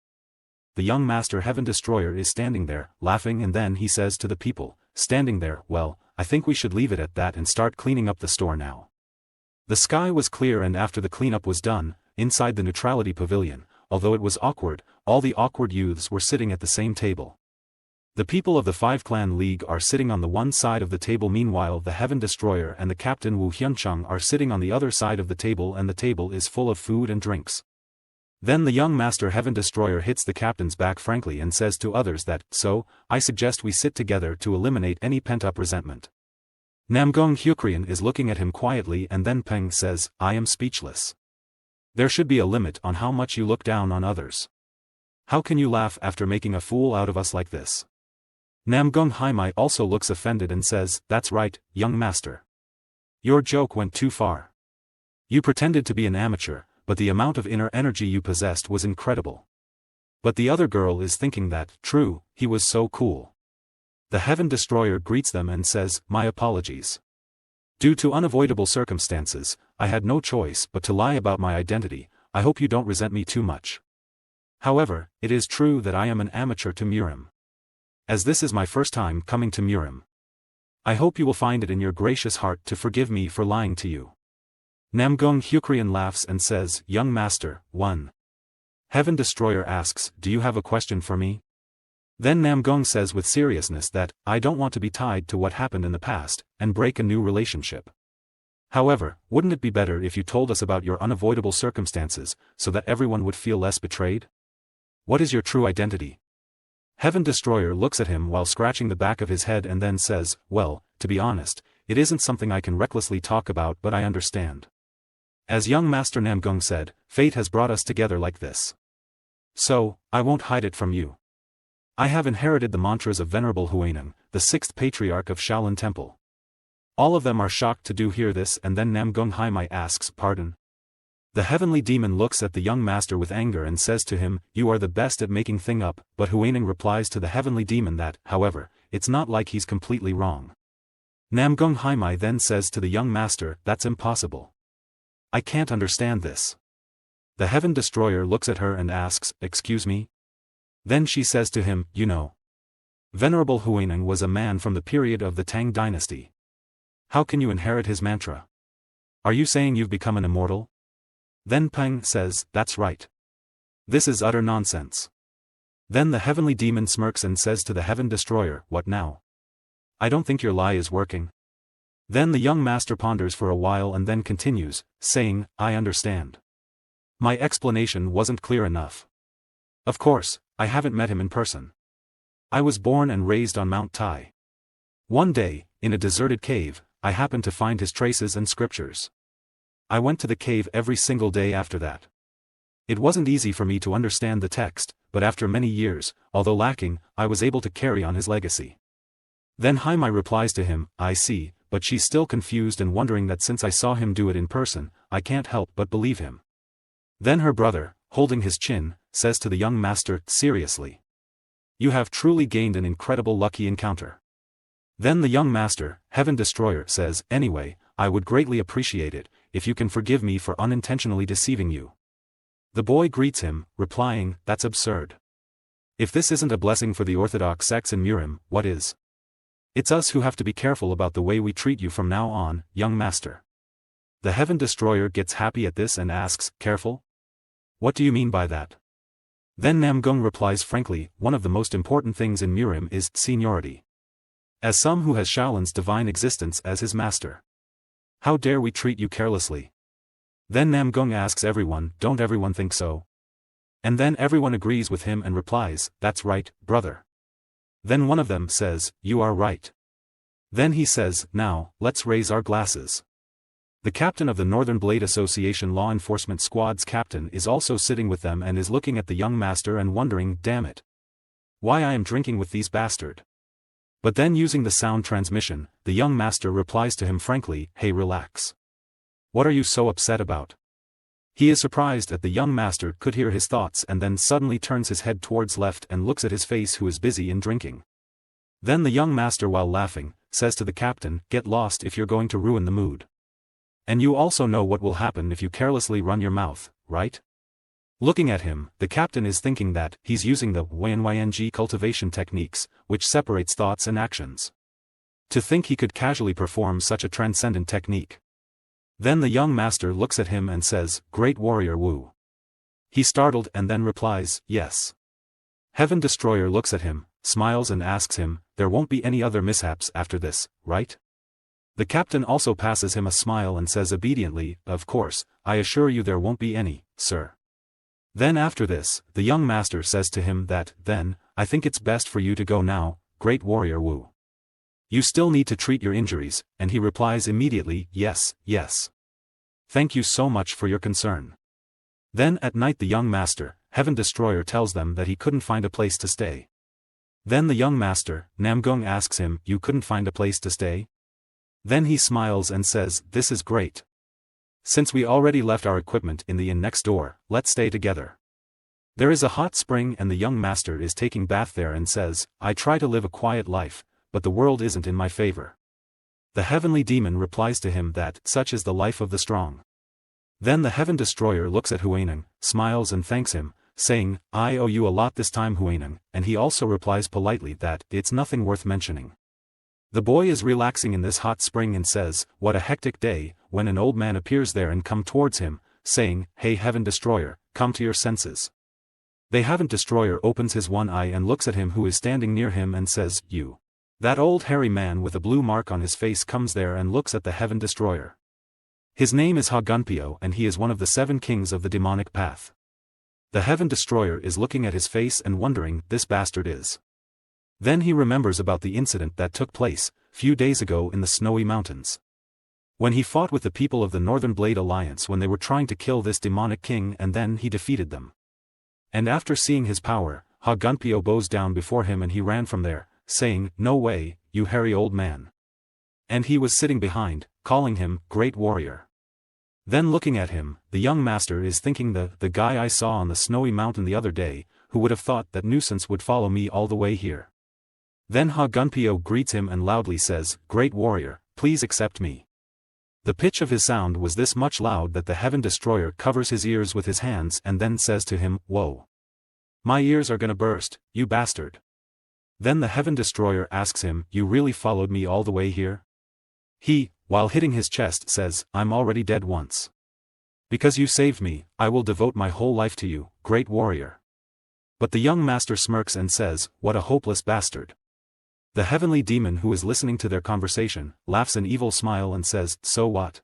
The young Master Heaven Destroyer is standing there, laughing, and then he says to the people, standing there, "Well, I think we should leave it at that and start cleaning up the store now." The sky was clear, and after the cleanup was done, inside the Neutrality Pavilion, although it was awkward, all the awkward youths were sitting at the same table. The people of the Five-Clan League are sitting on the one side of the table, meanwhile the Heaven Destroyer and the Captain Wu Hyunchung are sitting on the other side of the table, and the table is full of food and drinks. Then the young Master Heaven Destroyer hits the captain's back frankly and says to others that, "So, I suggest we sit together to eliminate any pent-up resentment." Namgung Hyukrian is looking at him quietly, and then Peng says, "I am speechless. There should be a limit on how much you look down on others. How can you laugh after making a fool out of us like this?" Namgung Haimai also looks offended and says, "That's right, young master. Your joke went too far. You pretended to be an amateur, but the amount of inner energy you possessed was incredible." But the other girl is thinking that, true, he was so cool. The Heaven Destroyer greets them and says, "My apologies. Due to unavoidable circumstances, I had no choice but to lie about my identity. I hope you don't resent me too much. However, it is true that I am an amateur to Murim. As this is my first time coming to Murim, I hope you will find it in your gracious heart to forgive me for lying to you." Namgung Hyukrian laughs and says, "Young master, one." Heaven Destroyer asks, "Do you have a question for me?" Then Namgung says with seriousness that, "I don't want to be tied to what happened in the past, and break a new relationship. However, wouldn't it be better if you told us about your unavoidable circumstances, so that everyone would feel less betrayed? What is your true identity?" Heaven Destroyer looks at him while scratching the back of his head and then says, "Well, to be honest, it isn't something I can recklessly talk about, but I understand. As young Master Namgung said, fate has brought us together like this. So, I won't hide it from you. I have inherited the mantras of Venerable Huineng, the sixth patriarch of Shaolin Temple." All of them are shocked to hear this, and then Namgung Haimai asks, "Pardon?" The heavenly demon looks at the young master with anger and says to him, "You are the best at making thing up," but Huineng replies to the heavenly demon that, however, it's not like he's completely wrong. Namgung Haimai then says to the young master, "That's impossible. I can't understand this." The Heaven Destroyer looks at her and asks, "Excuse me?" Then she says to him, "You know, Venerable Huineng was a man from the period of the Tang dynasty. How can you inherit his mantra? Are you saying you've become an immortal?" Then Peng says, "That's right. This is utter nonsense." Then the heavenly demon smirks and says to the Heaven Destroyer, "What now? I don't think your lie is working." Then the young master ponders for a while and then continues, saying, "I understand. My explanation wasn't clear enough. Of course, I haven't met him in person. I was born and raised on Mount Tai. One day, in a deserted cave, I happened to find his traces and scriptures. I went to the cave every single day after that. It wasn't easy for me to understand the text, but after many years, although lacking, I was able to carry on his legacy." Then Haimai replies to him, "I see," but she's still confused and wondering that since I saw him do it in person, I can't help but believe him. Then her brother, holding his chin, says to the young master, "Seriously. You have truly gained an incredible lucky encounter." Then the young master, Heaven Destroyer, says, "Anyway, I would greatly appreciate it, if you can forgive me for unintentionally deceiving you." The boy greets him, replying, "That's absurd. If this isn't a blessing for the Orthodox sects in Murim, what is? It's us who have to be careful about the way we treat you from now on, young master." The Heaven Destroyer gets happy at this and asks, "Careful? What do you mean by that?" Then Namgung replies frankly, "One of the most important things in Murim is seniority. As some who has Shaolin's divine existence as his master. How dare we treat you carelessly?" Then Namgung asks everyone, "Don't everyone think so?" And then everyone agrees with him and replies, "That's right, brother." Then one of them says, "You are right." Then he says, "Now, let's raise our glasses." The captain of the Northern Blade Association Law Enforcement Squad's captain is also sitting with them and is looking at the young master and wondering, "Damn it. Why I am drinking with these bastard." But then using the sound transmission, the young master replies to him frankly, "Hey, relax. What are you so upset about? He is surprised that the young master could hear his thoughts and then suddenly turns his head towards left and looks at his face, who is busy in drinking. Then the young master, while laughing, says to the captain, "Get lost if you're going to ruin the mood. And you also know what will happen if you carelessly run your mouth, right?" Looking at him, the captain is thinking that he's using the YNYNG cultivation techniques, which separates thoughts and actions. To think he could casually perform such a transcendent technique. Then the young master looks at him and says, "Great warrior Wu." He startled and then replies, "Yes." Heaven Destroyer looks at him, smiles and asks him, "There won't be any other mishaps after this, right?" The captain also passes him a smile and says obediently, "Of course, I assure you there won't be any, sir." Then after this, the young master says to him that, "Then, I think it's best for you to go now, great warrior Wu. You still need to treat your injuries," and he replies immediately, "Yes, yes. Thank you so much for your concern." Then at night the young master, Heaven Destroyer, tells them that he couldn't find a place to stay. Then the young master, Namgung, asks him, "You couldn't find a place to stay?" Then he smiles and says, "This is great. Since we already left our equipment in the inn next door, let's stay together. There is a hot spring and the young master is taking bath there and says, "I try to live a quiet life, but the world isn't in my favor." The heavenly demon replies to him that such is the life of the strong. Then the Heaven Destroyer looks at Huineng, smiles and thanks him, saying, "I owe you a lot this time, Huineng," and he also replies politely that it's nothing worth mentioning. The boy is relaxing in this hot spring and says, "What a hectic day," when an old man appears there and come towards him, saying, "Hey Heaven Destroyer, come to your senses." The Heaven Destroyer opens his one eye and looks at him who is standing near him and says, "You." That old hairy man with a blue mark on his face comes there and looks at the Heaven Destroyer. His name is Ha Gunpyo and he is one of the 7 kings of the demonic path. The Heaven Destroyer is looking at his face and wondering, this bastard is. Then he remembers about the incident that took place, few days ago in the snowy mountains. When he fought with the people of the Northern Blade Alliance when they were trying to kill this demonic king, and then he defeated them. And after seeing his power, Ha Gunpyo bows down before him and he ran from there, saying, "No way, you hairy old man." And he was sitting behind, calling him, "Great warrior." Then looking at him, the young master is thinking the guy I saw on the snowy mountain the other day, who would have thought that nuisance would follow me all the way here. Then Ha Gunpyo greets him and loudly says, "Great warrior, please accept me." The pitch of his sound was this much loud that the Heaven Destroyer covers his ears with his hands and then says to him, "Whoa. My ears are gonna burst, you bastard." Then the Heaven Destroyer asks him, "You really followed me all the way here?" He, while hitting his chest, says, "I'm already dead once. Because you saved me, I will devote my whole life to you, great warrior." But the young master smirks and says, "What a hopeless bastard." The heavenly demon who is listening to their conversation, laughs an evil smile and says, "So what?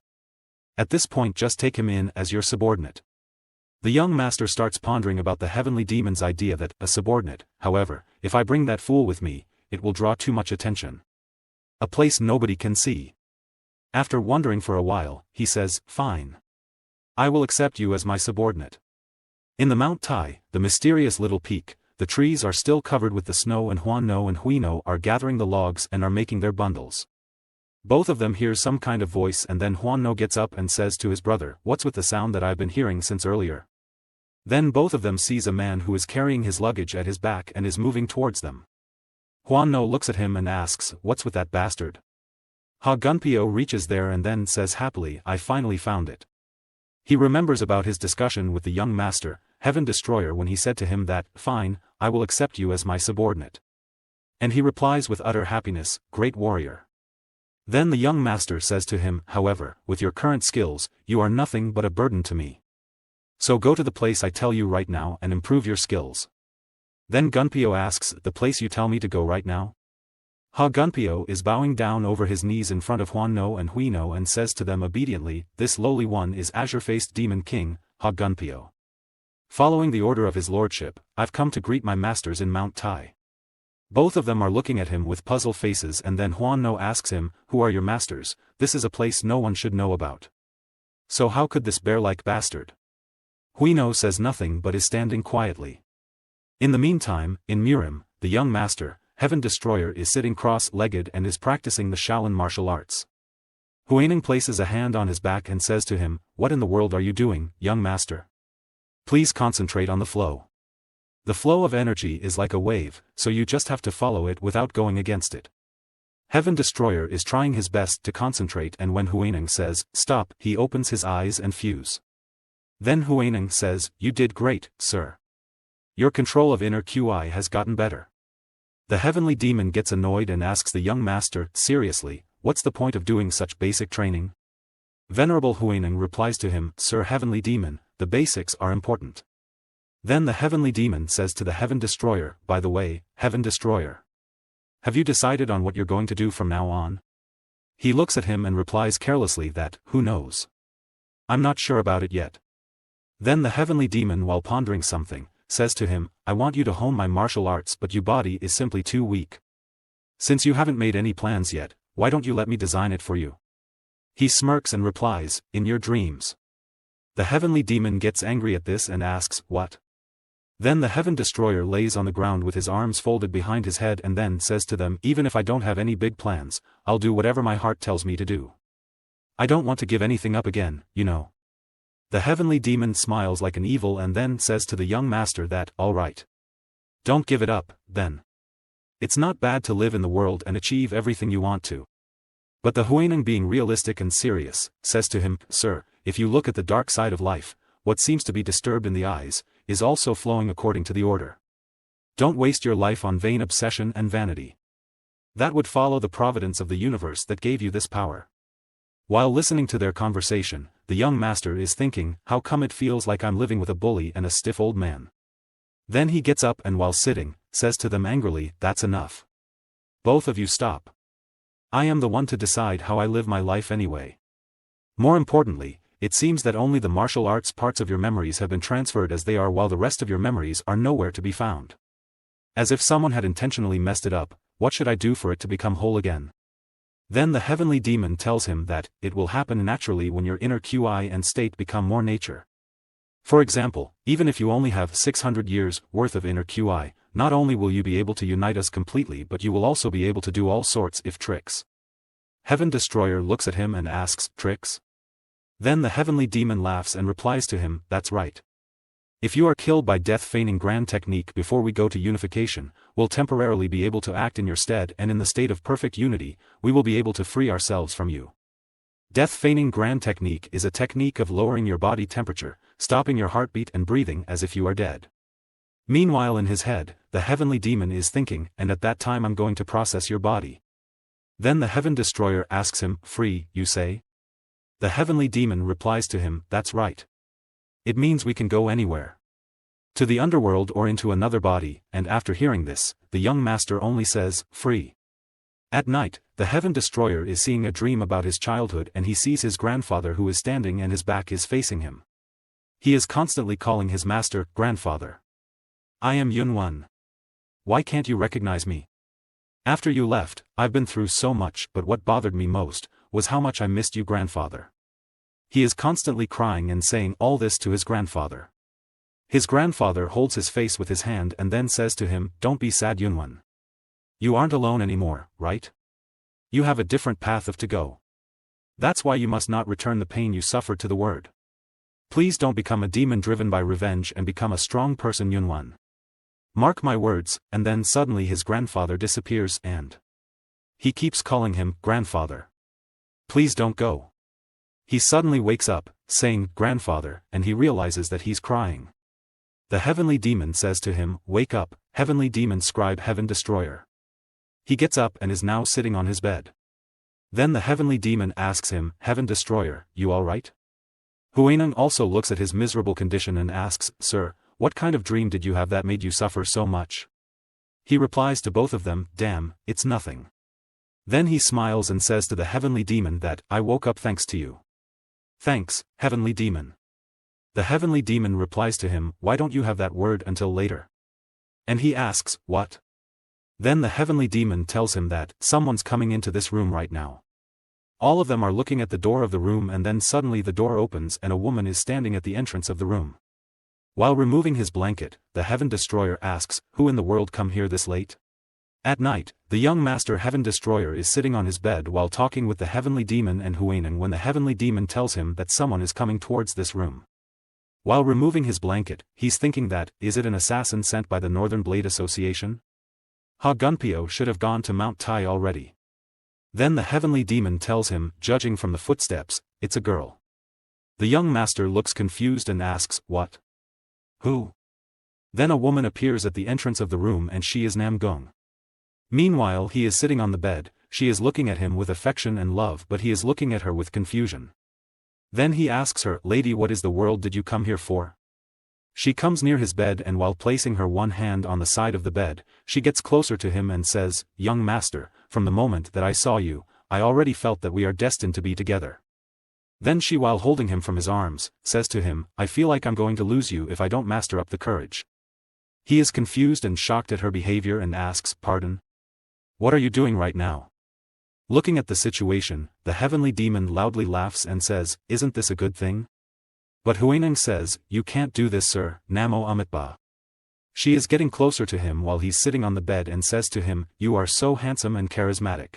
At this point just take him in as your subordinate." The young master starts pondering about the heavenly demon's idea that, a subordinate, however, if I bring that fool with me, it will draw too much attention. A place nobody can see. After wondering for a while, he says, "Fine. I will accept you as my subordinate." In the Mount Tai, the mysterious little peak, the trees are still covered with the snow and Huano and Huino are gathering the logs and are making their bundles. Both of them hear some kind of voice and then Huano gets up and says to his brother, "What's with the sound that I've been hearing since earlier?" Then both of them sees a man who is carrying his luggage at his back and is moving towards them. Huano looks at him and asks, "What's with that bastard?" Ha Gunpyo reaches there and then says happily, "I finally found it." He remembers about his discussion with the young master, Heaven Destroyer, when he said to him that, "Fine, I will accept you as my subordinate." And he replies with utter happiness, "Great warrior." Then the young master says to him, "However, with your current skills, you are nothing but a burden to me. So go to the place I tell you right now and improve your skills." Then Gunpyo asks, "The place you tell me to go right now?" Ha Gunpyo is bowing down over his knees in front of Huano and Huino and says to them obediently, "This lowly one is azure-faced demon king, Ha Gunpyo. Following the order of his lordship, I've come to greet my masters in Mount Tai." Both of them are looking at him with puzzled faces and then Huano asks him, "Who are your masters? This is a place no one should know about. So how could this bear-like bastard?" Huino says nothing but is standing quietly. In the meantime, in Murim, the young master, Heaven Destroyer, is sitting cross-legged and is practicing the Shaolin martial arts. Huineng places a hand on his back and says to him, "What in the world are you doing, young master? Please concentrate on the flow. The flow of energy is like a wave, so you just have to follow it without going against it." Heaven Destroyer is trying his best to concentrate, and when Huineng says, "Stop," he opens his eyes and fuse. Then Huineng says, "You did great, sir. Your control of inner QI has gotten better." The heavenly demon gets annoyed and asks the young master, "Seriously, what's the point of doing such basic training?" Venerable Huineng replies to him, "Sir Heavenly Demon, the basics are important." Then the heavenly demon says to the Heaven Destroyer, "By the way, Heaven Destroyer, have you decided on what you're going to do from now on?" He looks at him and replies carelessly that, "Who knows? I'm not sure about it yet." Then the heavenly demon, while pondering something, says to him, "I want you to hone my martial arts, but your body is simply too weak. Since you haven't made any plans yet, why don't you let me design it for you?" He smirks and replies, "In your dreams." The heavenly demon gets angry at this and asks, "What?" Then the Heaven Destroyer lays on the ground with his arms folded behind his head and then says to them, "Even if I don't have any big plans, I'll do whatever my heart tells me to do. I don't want to give anything up again, you know." The heavenly demon smiles like an evil and then says to the young master that, "All right. Don't give it up, then. It's not bad to live in the world and achieve everything you want to." But the Huineng, being realistic and serious, says to him, "Sir, if you look at the dark side of life, what seems to be disturbed in the eyes, is also flowing according to the order. Don't waste your life on vain obsession and vanity. That would follow the providence of the universe that gave you this power." While listening to their conversation, the young master is thinking, "How come it feels like I'm living with a bully and a stiff old man?" Then he gets up and while sitting, says to them angrily, "That's enough. Both of you stop. I am the one to decide how I live my life anyway. More importantly, it seems that only the martial arts parts of your memories have been transferred as they are, while the rest of your memories are nowhere to be found. As if someone had intentionally messed it up. What should I do for it to become whole again?" Then the heavenly demon tells him that, it will happen naturally when your inner QI and state become more nature. For example, even if you only have 600 years worth of inner QI, not only will you be able to unite us completely, but you will also be able to do all sorts of tricks. Heaven Destroyer looks at him and asks, "Tricks?" Then the heavenly demon laughs and replies to him, "That's right. If you are killed by death feigning grand technique before we go to unification, we'll temporarily be able to act in your stead, and in the state of perfect unity, we will be able to free ourselves from you." Death feigning grand technique is a technique of lowering your body temperature, stopping your heartbeat and breathing as if you are dead. Meanwhile in his head, the heavenly demon is thinking, "And at that time I'm going to process your body." Then the Heaven Destroyer asks him, "Free, you say?" The heavenly demon replies to him, "That's right. It means we can go anywhere. To the underworld or into another body," and after hearing this, the young master only says, "Free." At night, the Heaven Destroyer is seeing a dream about his childhood and he sees his grandfather who is standing and his back is facing him. He is constantly calling his master, "Grandfather. I am Yunwan. Why can't you recognize me? After you left, I've been through so much, but what bothered me most was how much I missed you, grandfather." He is constantly crying and saying all this to his grandfather. His grandfather holds his face with his hand and then says to him, "Don't be sad, Yunwan. You aren't alone anymore, right? You have a different path of to go. That's why you must not return the pain you suffered to the word. Please don't become a demon driven by revenge and become a strong person, Yunwan. Mark my words." And then suddenly his grandfather disappears and he keeps calling him, "Grandfather. Please don't go." He suddenly wakes up, saying, "Grandfather," and he realizes that he's crying. The heavenly demon says to him, "Wake up, heavenly demon scribe Heaven Destroyer." He gets up and is now sitting on his bed. Then the heavenly demon asks him, "Heaven Destroyer, you all right?" Huineng also looks at his miserable condition and asks, "Sir, what kind of dream did you have that made you suffer so much?" He replies to both of them, "Damn, it's nothing." Then he smiles and says to the heavenly demon that, "I woke up thanks to you." "Thanks, heavenly demon." The heavenly demon replies to him, "Why don't you have that word until later?" And he asks, "What?" Then the heavenly demon tells him that, "Someone's coming into this room right now." All of them are looking at the door of the room and then suddenly the door opens and a woman is standing at the entrance of the room. While removing his blanket, the Heaven Destroyer asks, "Who in the world come here this late?" At night, the young master Heaven Destroyer is sitting on his bed while talking with the heavenly demon and Huineng when the heavenly demon tells him that someone is coming towards this room. While removing his blanket, he's thinking that, is it an assassin sent by the Northern Blade Association? Ha Gunpyo should have gone to Mount Tai already. Then the heavenly demon tells him, judging from the footsteps, it's a girl. The young master looks confused and asks, what? Who? Then a woman appears at the entrance of the room and she is Namgung. Meanwhile he is sitting on the bed, she is looking at him with affection and love but he is looking at her with confusion. Then he asks her, lady, what is the world did you come here for? She comes near his bed and while placing her one hand on the side of the bed, she gets closer to him and says, young master, from the moment that I saw you, I already felt that we are destined to be together. Then she, while holding him from his arms, says to him, I feel like I'm going to lose you if I don't master up the courage. He is confused and shocked at her behavior and asks, pardon? What are you doing right now? Looking at the situation, the heavenly demon loudly laughs and says, isn't this a good thing? But Huineng says, you can't do this sir, Namo Amitba. She is getting closer to him while he's sitting on the bed and says to him, you are so handsome and charismatic.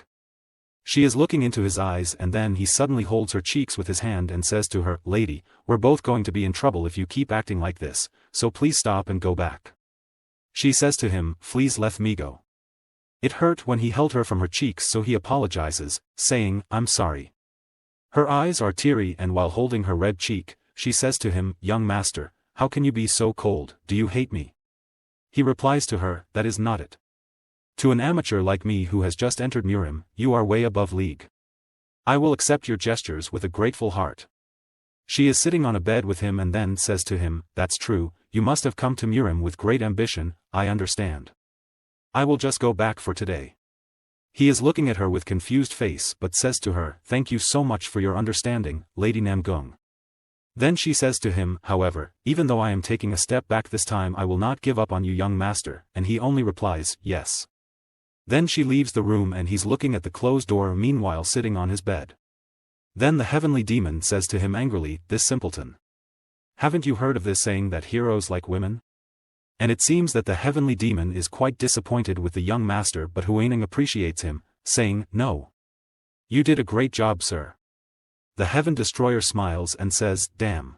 She is looking into his eyes and then he suddenly holds her cheeks with his hand and says to her, lady, we're both going to be in trouble if you keep acting like this, so please stop and go back. She says to him, please let me go. It hurt when he held her from her cheeks so he apologizes, saying, I'm sorry. Her eyes are teary and while holding her red cheek, she says to him, young master, how can you be so cold, do you hate me? He replies to her, that is not it. To an amateur like me who has just entered Murim, you are way above league. I will accept your gestures with a grateful heart. She is sitting on a bed with him and then says to him, that's true, you must have come to Murim with great ambition, I understand. I will just go back for today. He is looking at her with confused face but says to her, thank you so much for your understanding, Lady Namgung. Then she says to him, however, even though I am taking a step back this time I will not give up on you young master, and he only replies, yes. Then she leaves the room and he's looking at the closed door meanwhile sitting on his bed. Then the heavenly demon says to him angrily, this simpleton. Haven't you heard of this saying that heroes like women? And it seems that the heavenly demon is quite disappointed with the young master but Huineng appreciates him, saying, no. You did a great job sir. The Heaven Destroyer smiles and says, damn.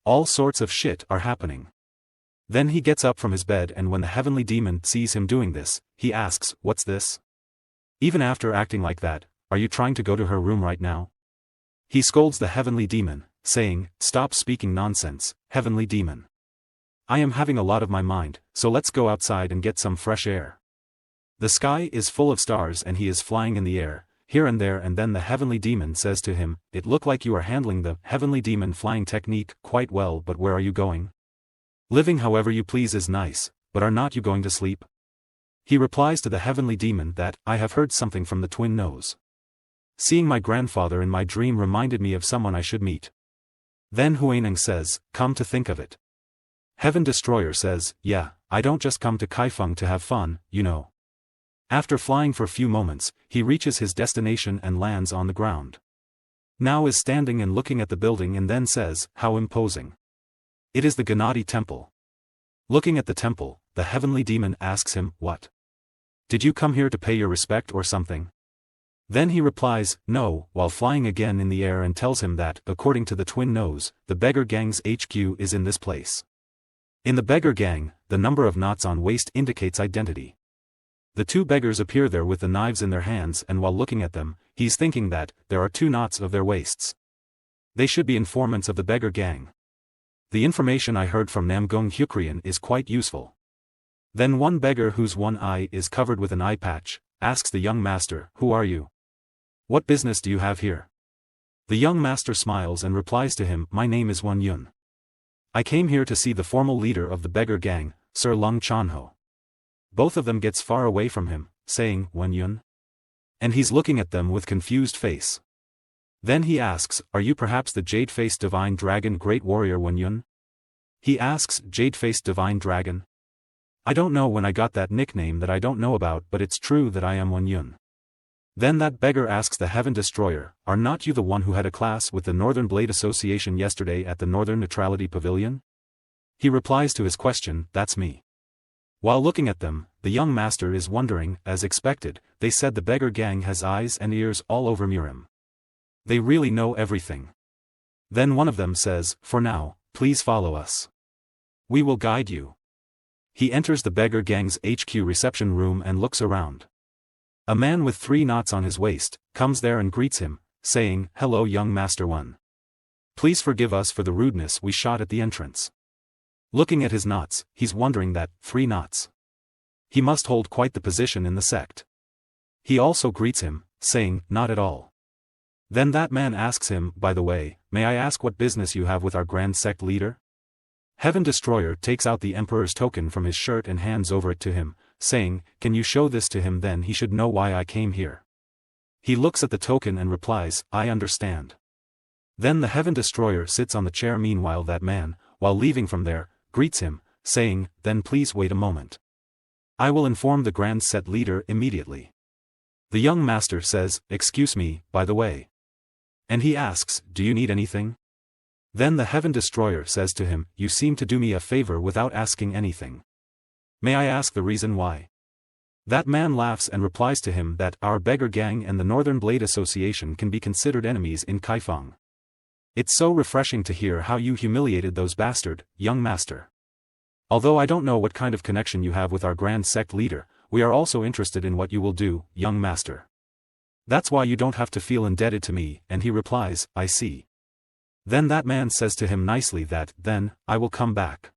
All sorts of shit are happening. Then he gets up from his bed and when the heavenly demon sees him doing this, he asks, what's this? Even after acting like that, are you trying to go to her room right now? He scolds the heavenly demon, saying, stop speaking nonsense, heavenly demon. I am having a lot of my mind, so let's go outside and get some fresh air. The sky is full of stars and he is flying in the air, here and there and then the heavenly demon says to him, it look like you are handling the heavenly demon flying technique quite well but where are you going? Living however you please is nice, but are not you going to sleep? He replies to the heavenly demon that, I have heard something from the twin nose. Seeing my grandfather in my dream reminded me of someone I should meet. Then Huineng says, come to think of it. Heaven Destroyer says, yeah, I don't just come to Kaifeng to have fun, you know. After flying for a few moments, he reaches his destination and lands on the ground. Now is standing and looking at the building and then says, how imposing. It is the Gennady Temple. Looking at the temple, the heavenly demon asks him, what? Did you come here to pay your respect or something? Then he replies, no, while flying again in the air and tells him that, according to the twin nose, the beggar gang's HQ is in this place. In the beggar gang, the number of knots on waist indicates identity. The two beggars appear there with the knives in their hands and while looking at them, he's thinking that, there are 2 knots of their waists. They should be informants of the beggar gang. The information I heard from Namgung Hyukrian is quite useful. Then one beggar whose one eye is covered with an eye patch, asks the young master, who are you? What business do you have here? The young master smiles and replies to him, my name is Wen Yun. I came here to see the formal leader of the beggar gang, Sir Lung Chanho. Both of them gets far away from him, saying, Wen Yun? And he's looking at them with confused face. Then he asks, are you perhaps the jade-faced divine dragon great warrior Wen Yun? He asks, jade-faced divine dragon? I don't know when I got that nickname that I don't know about but it's true that I am Wen Yun. Then that beggar asks the Heaven Destroyer, are not you the one who had a class with the Northern Blade Association yesterday at the Northern Neutrality Pavilion? He replies to his question, that's me. While looking at them, the young master is wondering. As expected, they said the beggar gang has eyes and ears all over Murim. They really know everything. Then one of them says, for now, please follow us. We will guide you. He enters the beggar gang's HQ reception room and looks around. A man with 3 knots on his waist comes there and greets him, saying, hello young Master One. Please forgive us for the rudeness we shot at the entrance. Looking at his knots, he's wondering that, 3 knots. He must hold quite the position in the sect. He also greets him, saying, not at all. Then that man asks him, by the way, may I ask what business you have with our grand sect leader? Heaven Destroyer takes out the Emperor's token from his shirt and hands over it to him, saying, can you show this to him, then he should know why I came here. He looks at the token and replies, I understand. Then the Heaven Destroyer sits on the chair. Meanwhile that man, while leaving from there, greets him, saying, then please wait a moment. I will inform the Grand Set leader immediately. The young master says, excuse me, by the way. And he asks, do you need anything? Then the Heaven Destroyer says to him, you seem to do me a favor without asking anything. May I ask the reason why? That man laughs and replies to him that our beggar gang and the Northern Blade Association can be considered enemies in Kaifeng. It's so refreshing to hear how you humiliated those bastard, young master. Although I don't know what kind of connection you have with our grand sect leader, we are also interested in what you will do, young master. That's why you don't have to feel indebted to me, and he replies, I see. Then that man says to him nicely that, then, I will come back.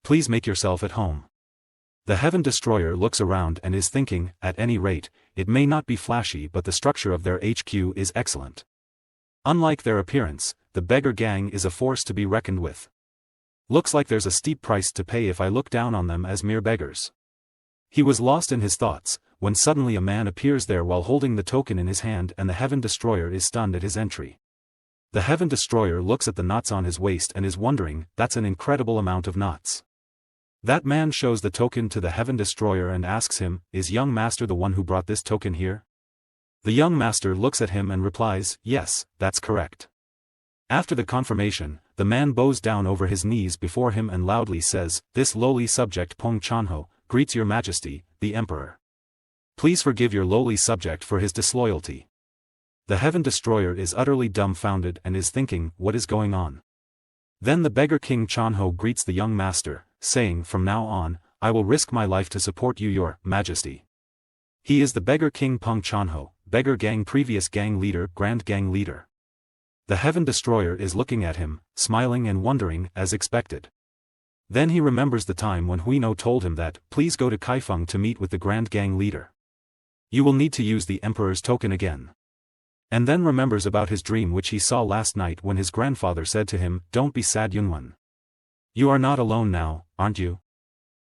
Please make yourself at home. The Heaven Destroyer looks around and is thinking, at any rate, it may not be flashy but the structure of their HQ is excellent. Unlike their appearance, the beggar gang is a force to be reckoned with. Looks like there's a steep price to pay if I look down on them as mere beggars. He was lost in his thoughts, when suddenly a man appears there while holding the token in his hand, and the Heaven Destroyer is stunned at his entry. The Heaven Destroyer looks at the knots on his waist and is wondering, that's an incredible amount of knots. That man shows the token to the Heaven Destroyer and asks him, is young master the one who brought this token here? The young master looks at him and replies, yes, that's correct. After the confirmation, the man bows down over his knees before him and loudly says, this lowly subject Peng Chanho greets your majesty, the emperor. Please forgive your lowly subject for his disloyalty. The Heaven Destroyer is utterly dumbfounded and is thinking, what is going on? Then the beggar King Chanho greets the young master, saying, from now on, I will risk my life to support you, your majesty. He is the beggar King Peng Chanho, beggar gang previous gang leader, grand gang leader. The Heaven Destroyer is looking at him, smiling and wondering, as expected. Then he remembers the time when Huino told him that, please go to Kaifeng to meet with the grand gang leader. You will need to use the emperor's token again. And then remembers about his dream which he saw last night when his grandfather said to him, don't be sad Yunwan. You are not alone now, aren't you?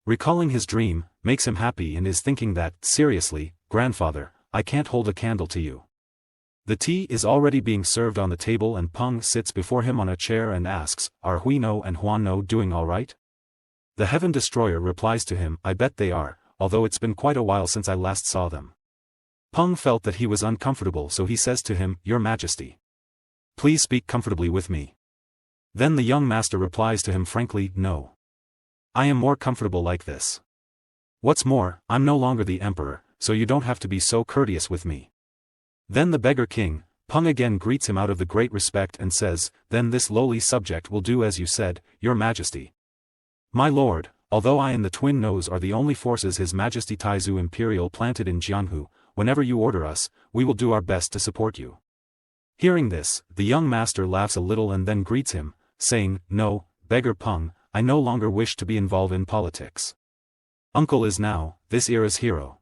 Recalling his dream, makes him happy and is thinking that, seriously, grandfather, I can't hold a candle to you. The tea is already being served on the table and Peng sits before him on a chair and asks, are Huino and Huano doing all right? The Heaven Destroyer replies to him, I bet they are, although it's been quite a while since I last saw them. Peng felt that he was uncomfortable, so he says to him, your majesty. Please speak comfortably with me. Then the young master replies to him frankly, no. I am more comfortable like this. What's more, I'm no longer the emperor, so you don't have to be so courteous with me. Then the beggar king, Peng again greets him out of the great respect and says, then this lowly subject will do as you said, your majesty. My lord, although I and the twin nose are the only forces His Majesty Taizu Imperial planted in Jianghu, whenever you order us, we will do our best to support you. Hearing this, the young master laughs a little and then greets him, saying, no, beggar Peng, I no longer wish to be involved in politics. Uncle is now, this era's hero.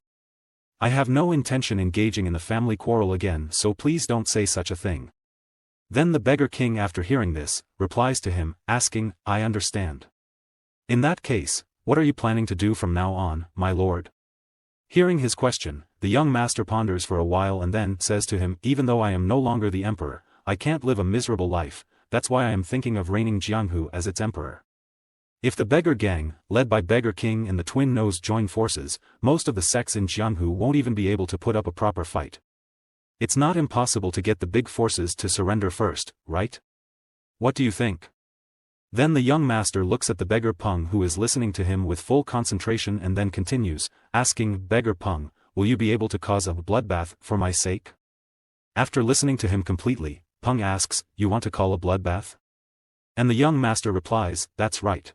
I have no intention engaging in the family quarrel again, so please don't say such a thing. Then the beggar king, after hearing this, replies to him, asking, I understand. In that case, what are you planning to do from now on, my lord? Hearing his question, the young master ponders for a while and then says to him, even though I am no longer the emperor, I can't live a miserable life, that's why I am thinking of reigning Jianghu as its emperor. If the beggar gang, led by beggar king and the twin nose join forces, most of the sects in Jianghu won't even be able to put up a proper fight. It's not impossible to get the big forces to surrender first, right? What do you think? Then the young master looks at the beggar Peng, who is listening to him with full concentration, and then continues, asking, "Beggar Peng, will you be able to cause a bloodbath for my sake?" After listening to him completely, Peng asks, "You want to call a bloodbath?" And the young master replies, "That's right."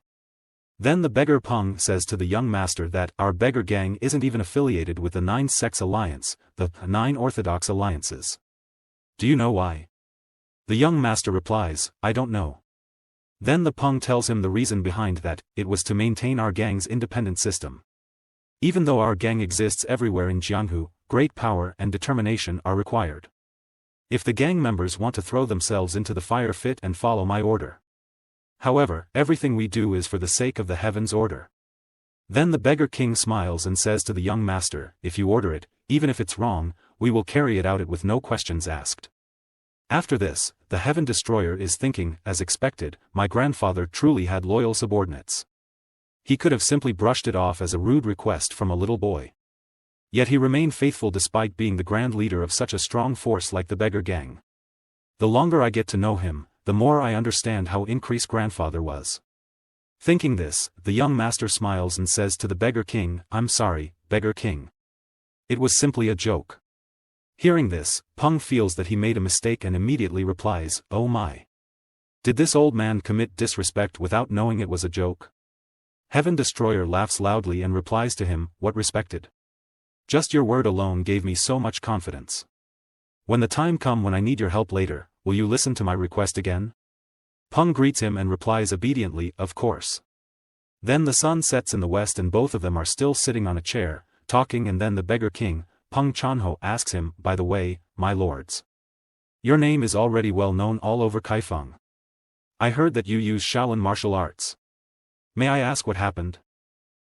Then the beggar Peng says to the young master that our beggar gang isn't even affiliated with the 9 Sects Alliance, the 9 Orthodox Alliances. Do you know why? The young master replies, "I don't know." Then the Peng tells him the reason behind that: it was to maintain our gang's independent system. Even though our gang exists everywhere in Jianghu, great power and determination are required. If the gang members want to throw themselves into the fire fit and follow my order. However, everything we do is for the sake of the heaven's order. Then the beggar king smiles and says to the young master, "If you order it, even if it's wrong, we will carry it out with no questions asked." After this, the Heaven Destroyer is thinking, as expected, my grandfather truly had loyal subordinates. He could have simply brushed it off as a rude request from a little boy. Yet he remained faithful despite being the grand leader of such a strong force like the beggar gang. The longer I get to know him, the more I understand how increased grandfather was. Thinking this, the young master smiles and says to the beggar king, "I'm sorry, beggar king. It was simply a joke." Hearing this, Peng feels that he made a mistake and immediately replies, "Oh my! Did this old man commit disrespect without knowing it was a joke?" Heaven Destroyer laughs loudly and replies to him, "What respected? Just your word alone gave me so much confidence. When the time come when I need your help later, will you listen to my request again?" Peng greets him and replies obediently, "Of course." Then the sun sets in the west and both of them are still sitting on a chair, talking, and then the beggar king, Peng Chanho, asks him, "By the way, my lords, your name is already well known all over Kaifeng. I heard that you use Shaolin martial arts. May I ask what happened?"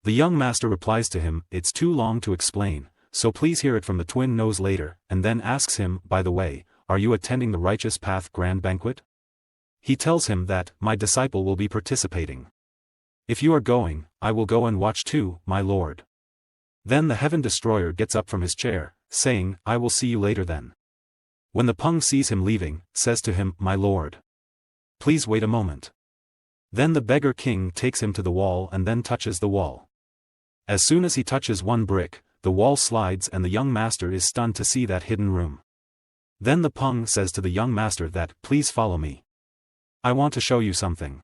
The young master replies to him, "It's too long to explain, so please hear it from the twin nose later," and then asks him, "By the way, are you attending the Righteous Path Grand Banquet?" He tells him that, "My disciple will be participating. If you are going, I will go and watch too, my lord." Then the Heaven Destroyer gets up from his chair, saying, "I will see you later then." When the Peng sees him leaving, says to him, "My lord, please wait a moment." Then the beggar king takes him to the wall and then touches the wall. As soon as he touches one brick, the wall slides and the young master is stunned to see that hidden room. Then the Peng says to the young master that, "Please follow me. I want to show you something."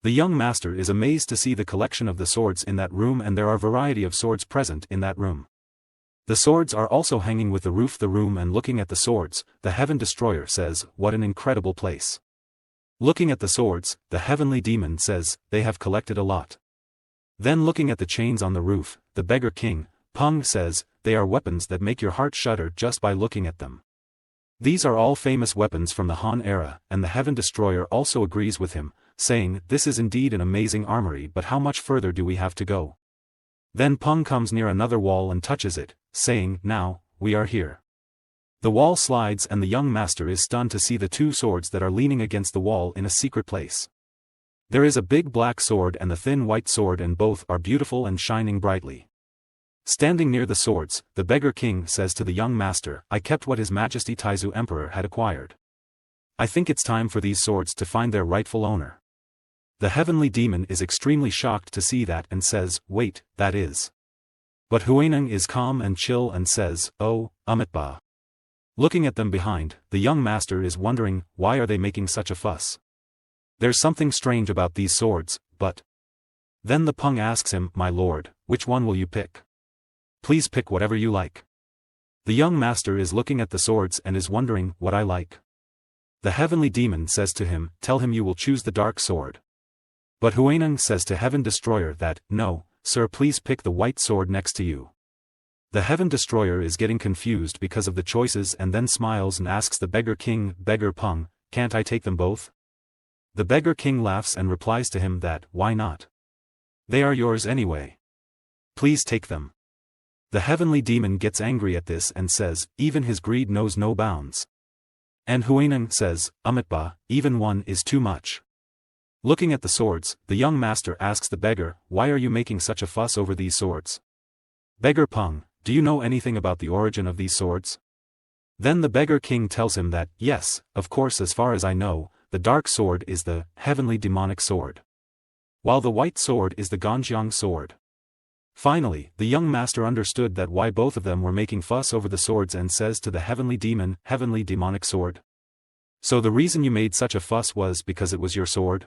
The young master is amazed to see the collection of the swords in that room, and there are variety of swords present in that room. The swords are also hanging with the roof the room, and looking at the swords, the Heaven Destroyer says, "What an incredible place." Looking at the swords, the heavenly demon says, "They have collected a lot." Then looking at the chains on the roof, the beggar king, Peng, says, "They are weapons that make your heart shudder just by looking at them." These are all famous weapons from the Han era, and the Heaven Destroyer also agrees with him, saying, "This is indeed an amazing armory, but how much further do we have to go?" Then Peng comes near another wall and touches it, saying, "Now, we are here." The wall slides and the young master is stunned to see the 2 swords that are leaning against the wall in a secret place. There is a big black sword and the thin white sword, and both are beautiful and shining brightly. Standing near the swords, the beggar king says to the young master, "I kept what His Majesty Taizu Emperor had acquired. I think it's time for these swords to find their rightful owner." The heavenly demon is extremely shocked to see that and says, "Wait, that is." But Huineng is calm and chill and says, "Oh, Amitba." Looking at them behind, the young master is wondering, why are they making such a fuss? There's something strange about these swords, but... Then the Peng asks him, "My lord, which one will you pick? Please pick whatever you like." The young master is looking at the swords and is wondering, what I like. The heavenly demon says to him, "Tell him you will choose the dark sword." But Huineng says to Heaven Destroyer that, "No, sir, please pick the white sword next to you." The Heaven Destroyer is getting confused because of the choices and then smiles and asks the beggar king, "Beggar Peng, can't I take them both?" The beggar king laughs and replies to him that, "Why not? They are yours anyway. Please take them." The heavenly demon gets angry at this and says, even his greed knows no bounds. And Huineng says, "Amitba, even one is too much." Looking at the swords, the young master asks the beggar, "Why are you making such a fuss over these swords? Beggar Peng, do you know anything about the origin of these swords?" Then the beggar king tells him that, "Yes, of course, as far as I know, the dark sword is the heavenly demonic sword, while the white sword is the Ganjiang sword. Finally, the young master understood that why both of them were making fuss over the swords and says to the heavenly demon, heavenly demonic sword. So the reason you made such a fuss was because it was your sword?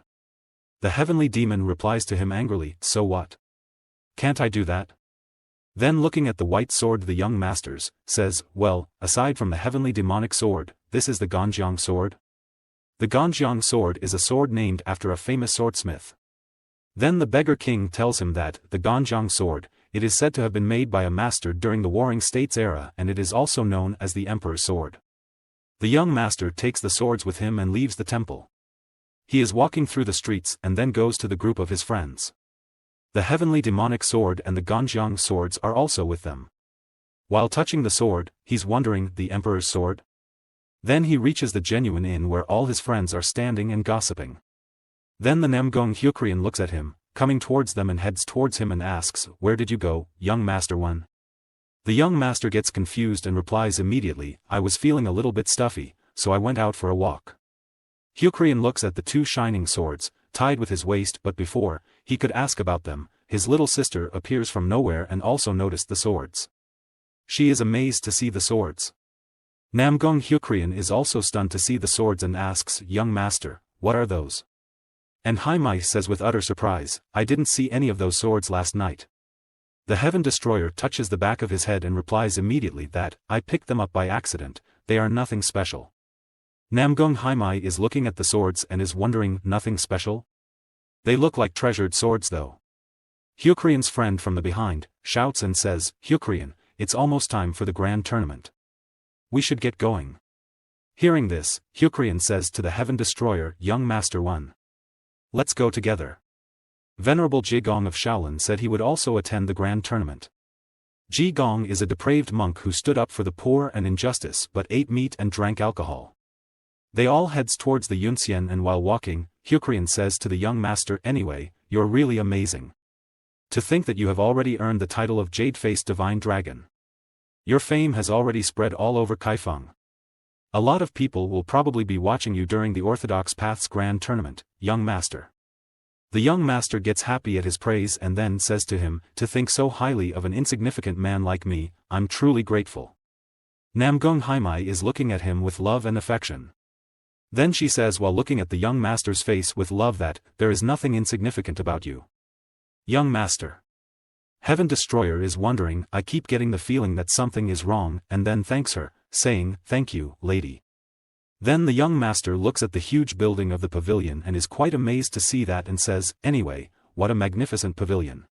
The heavenly demon replies to him angrily, so what? Can't I do that? Then looking at the white sword the young masters, says, well, aside from the heavenly demonic sword, this is the Ganjiang sword. The Ganjiang sword is a sword named after a famous swordsmith. Then the beggar king tells him that, the Ganjiang sword, it is said to have been made by a master during the Warring States era and it is also known as the Emperor's sword. The young master takes the swords with him and leaves the temple. He is walking through the streets and then goes to the group of his friends. The heavenly demonic sword and the Ganjiang swords are also with them. While touching the sword, he's wondering, the Emperor's sword? Then he reaches the genuine inn where all his friends are standing and gossiping. Then the Namgong Hyukrian looks at him, coming towards them and heads towards him and asks, where did you go, young master one? The young master gets confused and replies immediately, I was feeling a little bit stuffy, so I went out for a walk. Hyukrian looks at the two shining swords, tied with his waist, but before he could ask about them, his little sister appears from nowhere and also noticed the swords. She is amazed to see the swords. Namgong Hyukrian is also stunned to see the swords and asks, young master, what are those? And Haimai says with utter surprise, I didn't see any of those swords last night. The Heaven Destroyer touches the back of his head and replies immediately that, I picked them up by accident, they are nothing special. Namgong Haimai is looking at the swords and is wondering, nothing special? They look like treasured swords though. Hyukrian's friend from the behind, shouts and says, Hyukrian, it's almost time for the grand tournament. We should get going. Hearing this, Hyukrian says to the Heaven Destroyer, young master one. Let's go together. Venerable Jigong of Shaolin said he would also attend the grand tournament. Jigong is a depraved monk who stood up for the poor and injustice but ate meat and drank alcohol. They all heads towards the Yunxian and while walking, Hyukrian says to the young master, anyway, you're really amazing. To think that you have already earned the title of Jade-Faced Divine Dragon. Your fame has already spread all over Kaifeng. A lot of people will probably be watching you during the Orthodox Path's grand tournament, young master. The young master gets happy at his praise and then says to him, to think so highly of an insignificant man like me, I'm truly grateful. Namgong Haimai is looking at him with love and affection. Then she says while looking at the young master's face with love that, there is nothing insignificant about you. Young master. Heaven Destroyer is wondering, I keep getting the feeling that something is wrong, and then thanks her, saying, thank you, lady. Then the young master looks at the huge building of the pavilion and is quite amazed to see that and says, anyway, what a magnificent pavilion.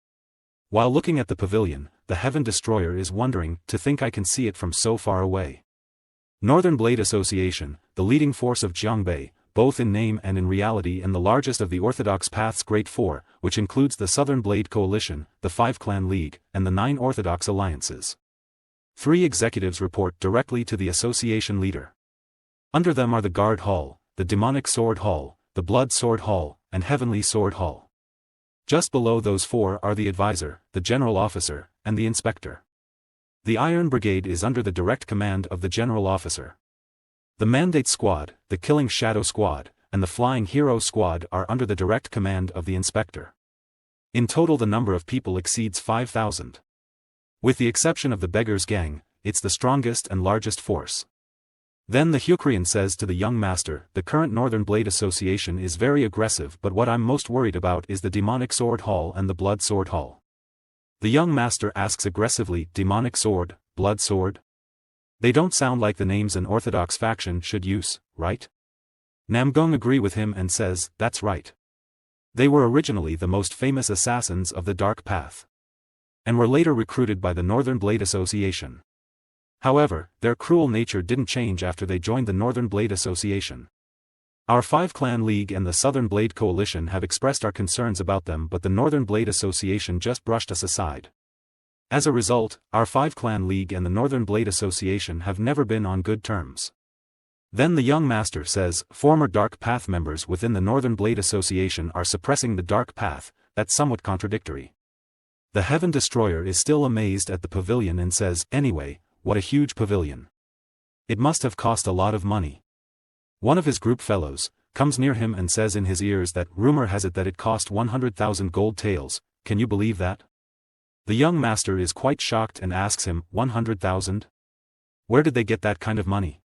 While looking at the pavilion, the Heaven Destroyer is wondering, to think I can see it from so far away. Northern Blade Association, the leading force of Jiangbei, both in name and in reality and the largest of the Orthodox Path's Great Four, which includes the Southern Blade Coalition, the Five Clan League, and the 9 Orthodox Alliances. 3 executives report directly to the association leader. Under them are the Guard Hall, the Demonic Sword Hall, the Blood Sword Hall, and Heavenly Sword Hall. Just below those 4 are the advisor, the general officer, and the inspector. The Iron Brigade is under the direct command of the general officer. The Mandate Squad, the Killing Shadow Squad, and the Flying Hero Squad are under the direct command of the inspector. In total the number of people exceeds 5,000. With the exception of the Beggars Gang, it's the strongest and largest force. Then the Hyukrian says to the young master, the current Northern Blade Association is very aggressive but what I'm most worried about is the Demonic Sword Hall and the Blood Sword Hall. The young master asks aggressively, Demonic Sword, Blood Sword? They don't sound like the names an Orthodox faction should use, right? Namgong agree with him and says, that's right. They were originally the most famous assassins of the Dark Path. And were later recruited by the Northern Blade Association. However, their cruel nature didn't change after they joined the Northern Blade Association. Our 5 Clan League and the Southern Blade Coalition have expressed our concerns about them but the Northern Blade Association just brushed us aside. As a result, our 5 Clan League and the Northern Blade Association have never been on good terms. Then the young master says, former Dark Path members within the Northern Blade Association are suppressing the Dark Path, that's somewhat contradictory. The Heaven Destroyer is still amazed at the pavilion and says, anyway, what a huge pavilion. It must have cost a lot of money. One of his group fellows, comes near him and says in his ears that rumor has it that it cost 100,000 gold taels. Can you believe that? The young master is quite shocked and asks him, 100,000? Where did they get that kind of money?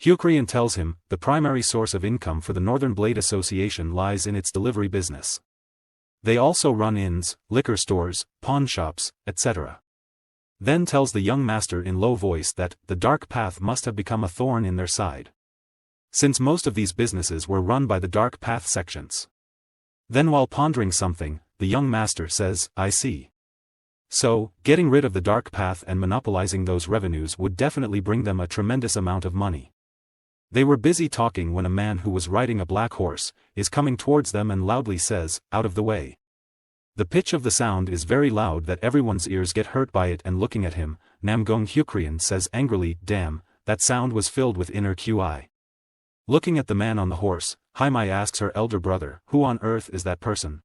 Hyukrian tells him, the primary source of income for the Northern Blade Association lies in its delivery business. They also run inns, liquor stores, pawn shops, etc. Then tells the young master in low voice that the dark path must have become a thorn in their side, since most of these businesses were run by the dark path sections. Then while pondering something, the young master says, I see. So, getting rid of the dark path and monopolizing those revenues would definitely bring them a tremendous amount of money. They were busy talking when a man who was riding a black horse is coming towards them and loudly says, out of the way. The pitch of the sound is very loud that everyone's ears get hurt by it, and looking at him, Namgung Hyukrian says angrily, damn, that sound was filled with inner QI. Looking at the man on the horse, Haimai asks her elder brother, who on earth is that person?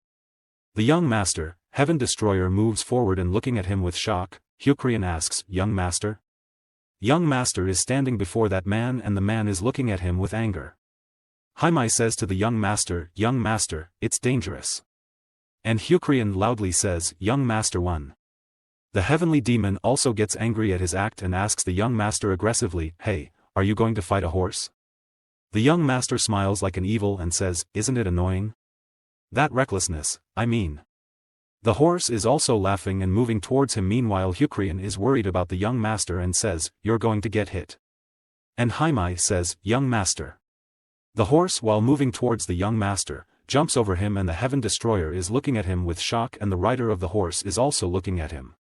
The young master, Heaven Destroyer, moves forward and looking at him with shock, Hyukrian asks, young master? Young master is standing before that man and the man is looking at him with anger. Haimai says to the young master, it's dangerous. And Hyukrian loudly says, young master won. The heavenly demon also gets angry at his act and asks the young master aggressively, hey, are you going to fight a horse? The young master smiles like an evil and says, isn't it annoying? That recklessness, I mean. The horse is also laughing and moving towards him. Meanwhile Hyukrian is worried about the young master and says, you're going to get hit. And Haimai says, young master. The horse, while moving towards the young master, jumps over him and the Heaven Destroyer is looking at him with shock and the rider of the horse is also looking at him.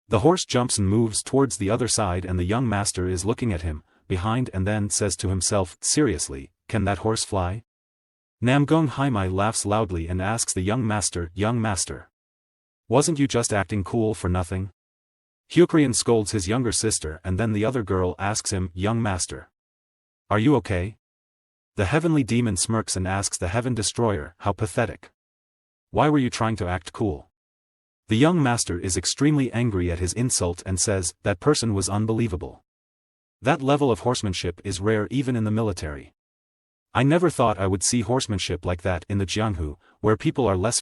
The horse jumps and moves towards the other side and the young master is looking at him behind and then says to himself, seriously, can that horse fly? Namgung Haimai laughs loudly and asks the young master, wasn't you just acting cool for nothing? Hyukrian scolds his younger sister and then the other girl asks him, young master, are you okay? The heavenly demon smirks and asks the Heaven Destroyer, how pathetic. Why were you trying to act cool? The young master is extremely angry at his insult and says, that person was unbelievable. That level of horsemanship is rare even in the military. I never thought I would see horsemanship like that in the Jianghu, where people are less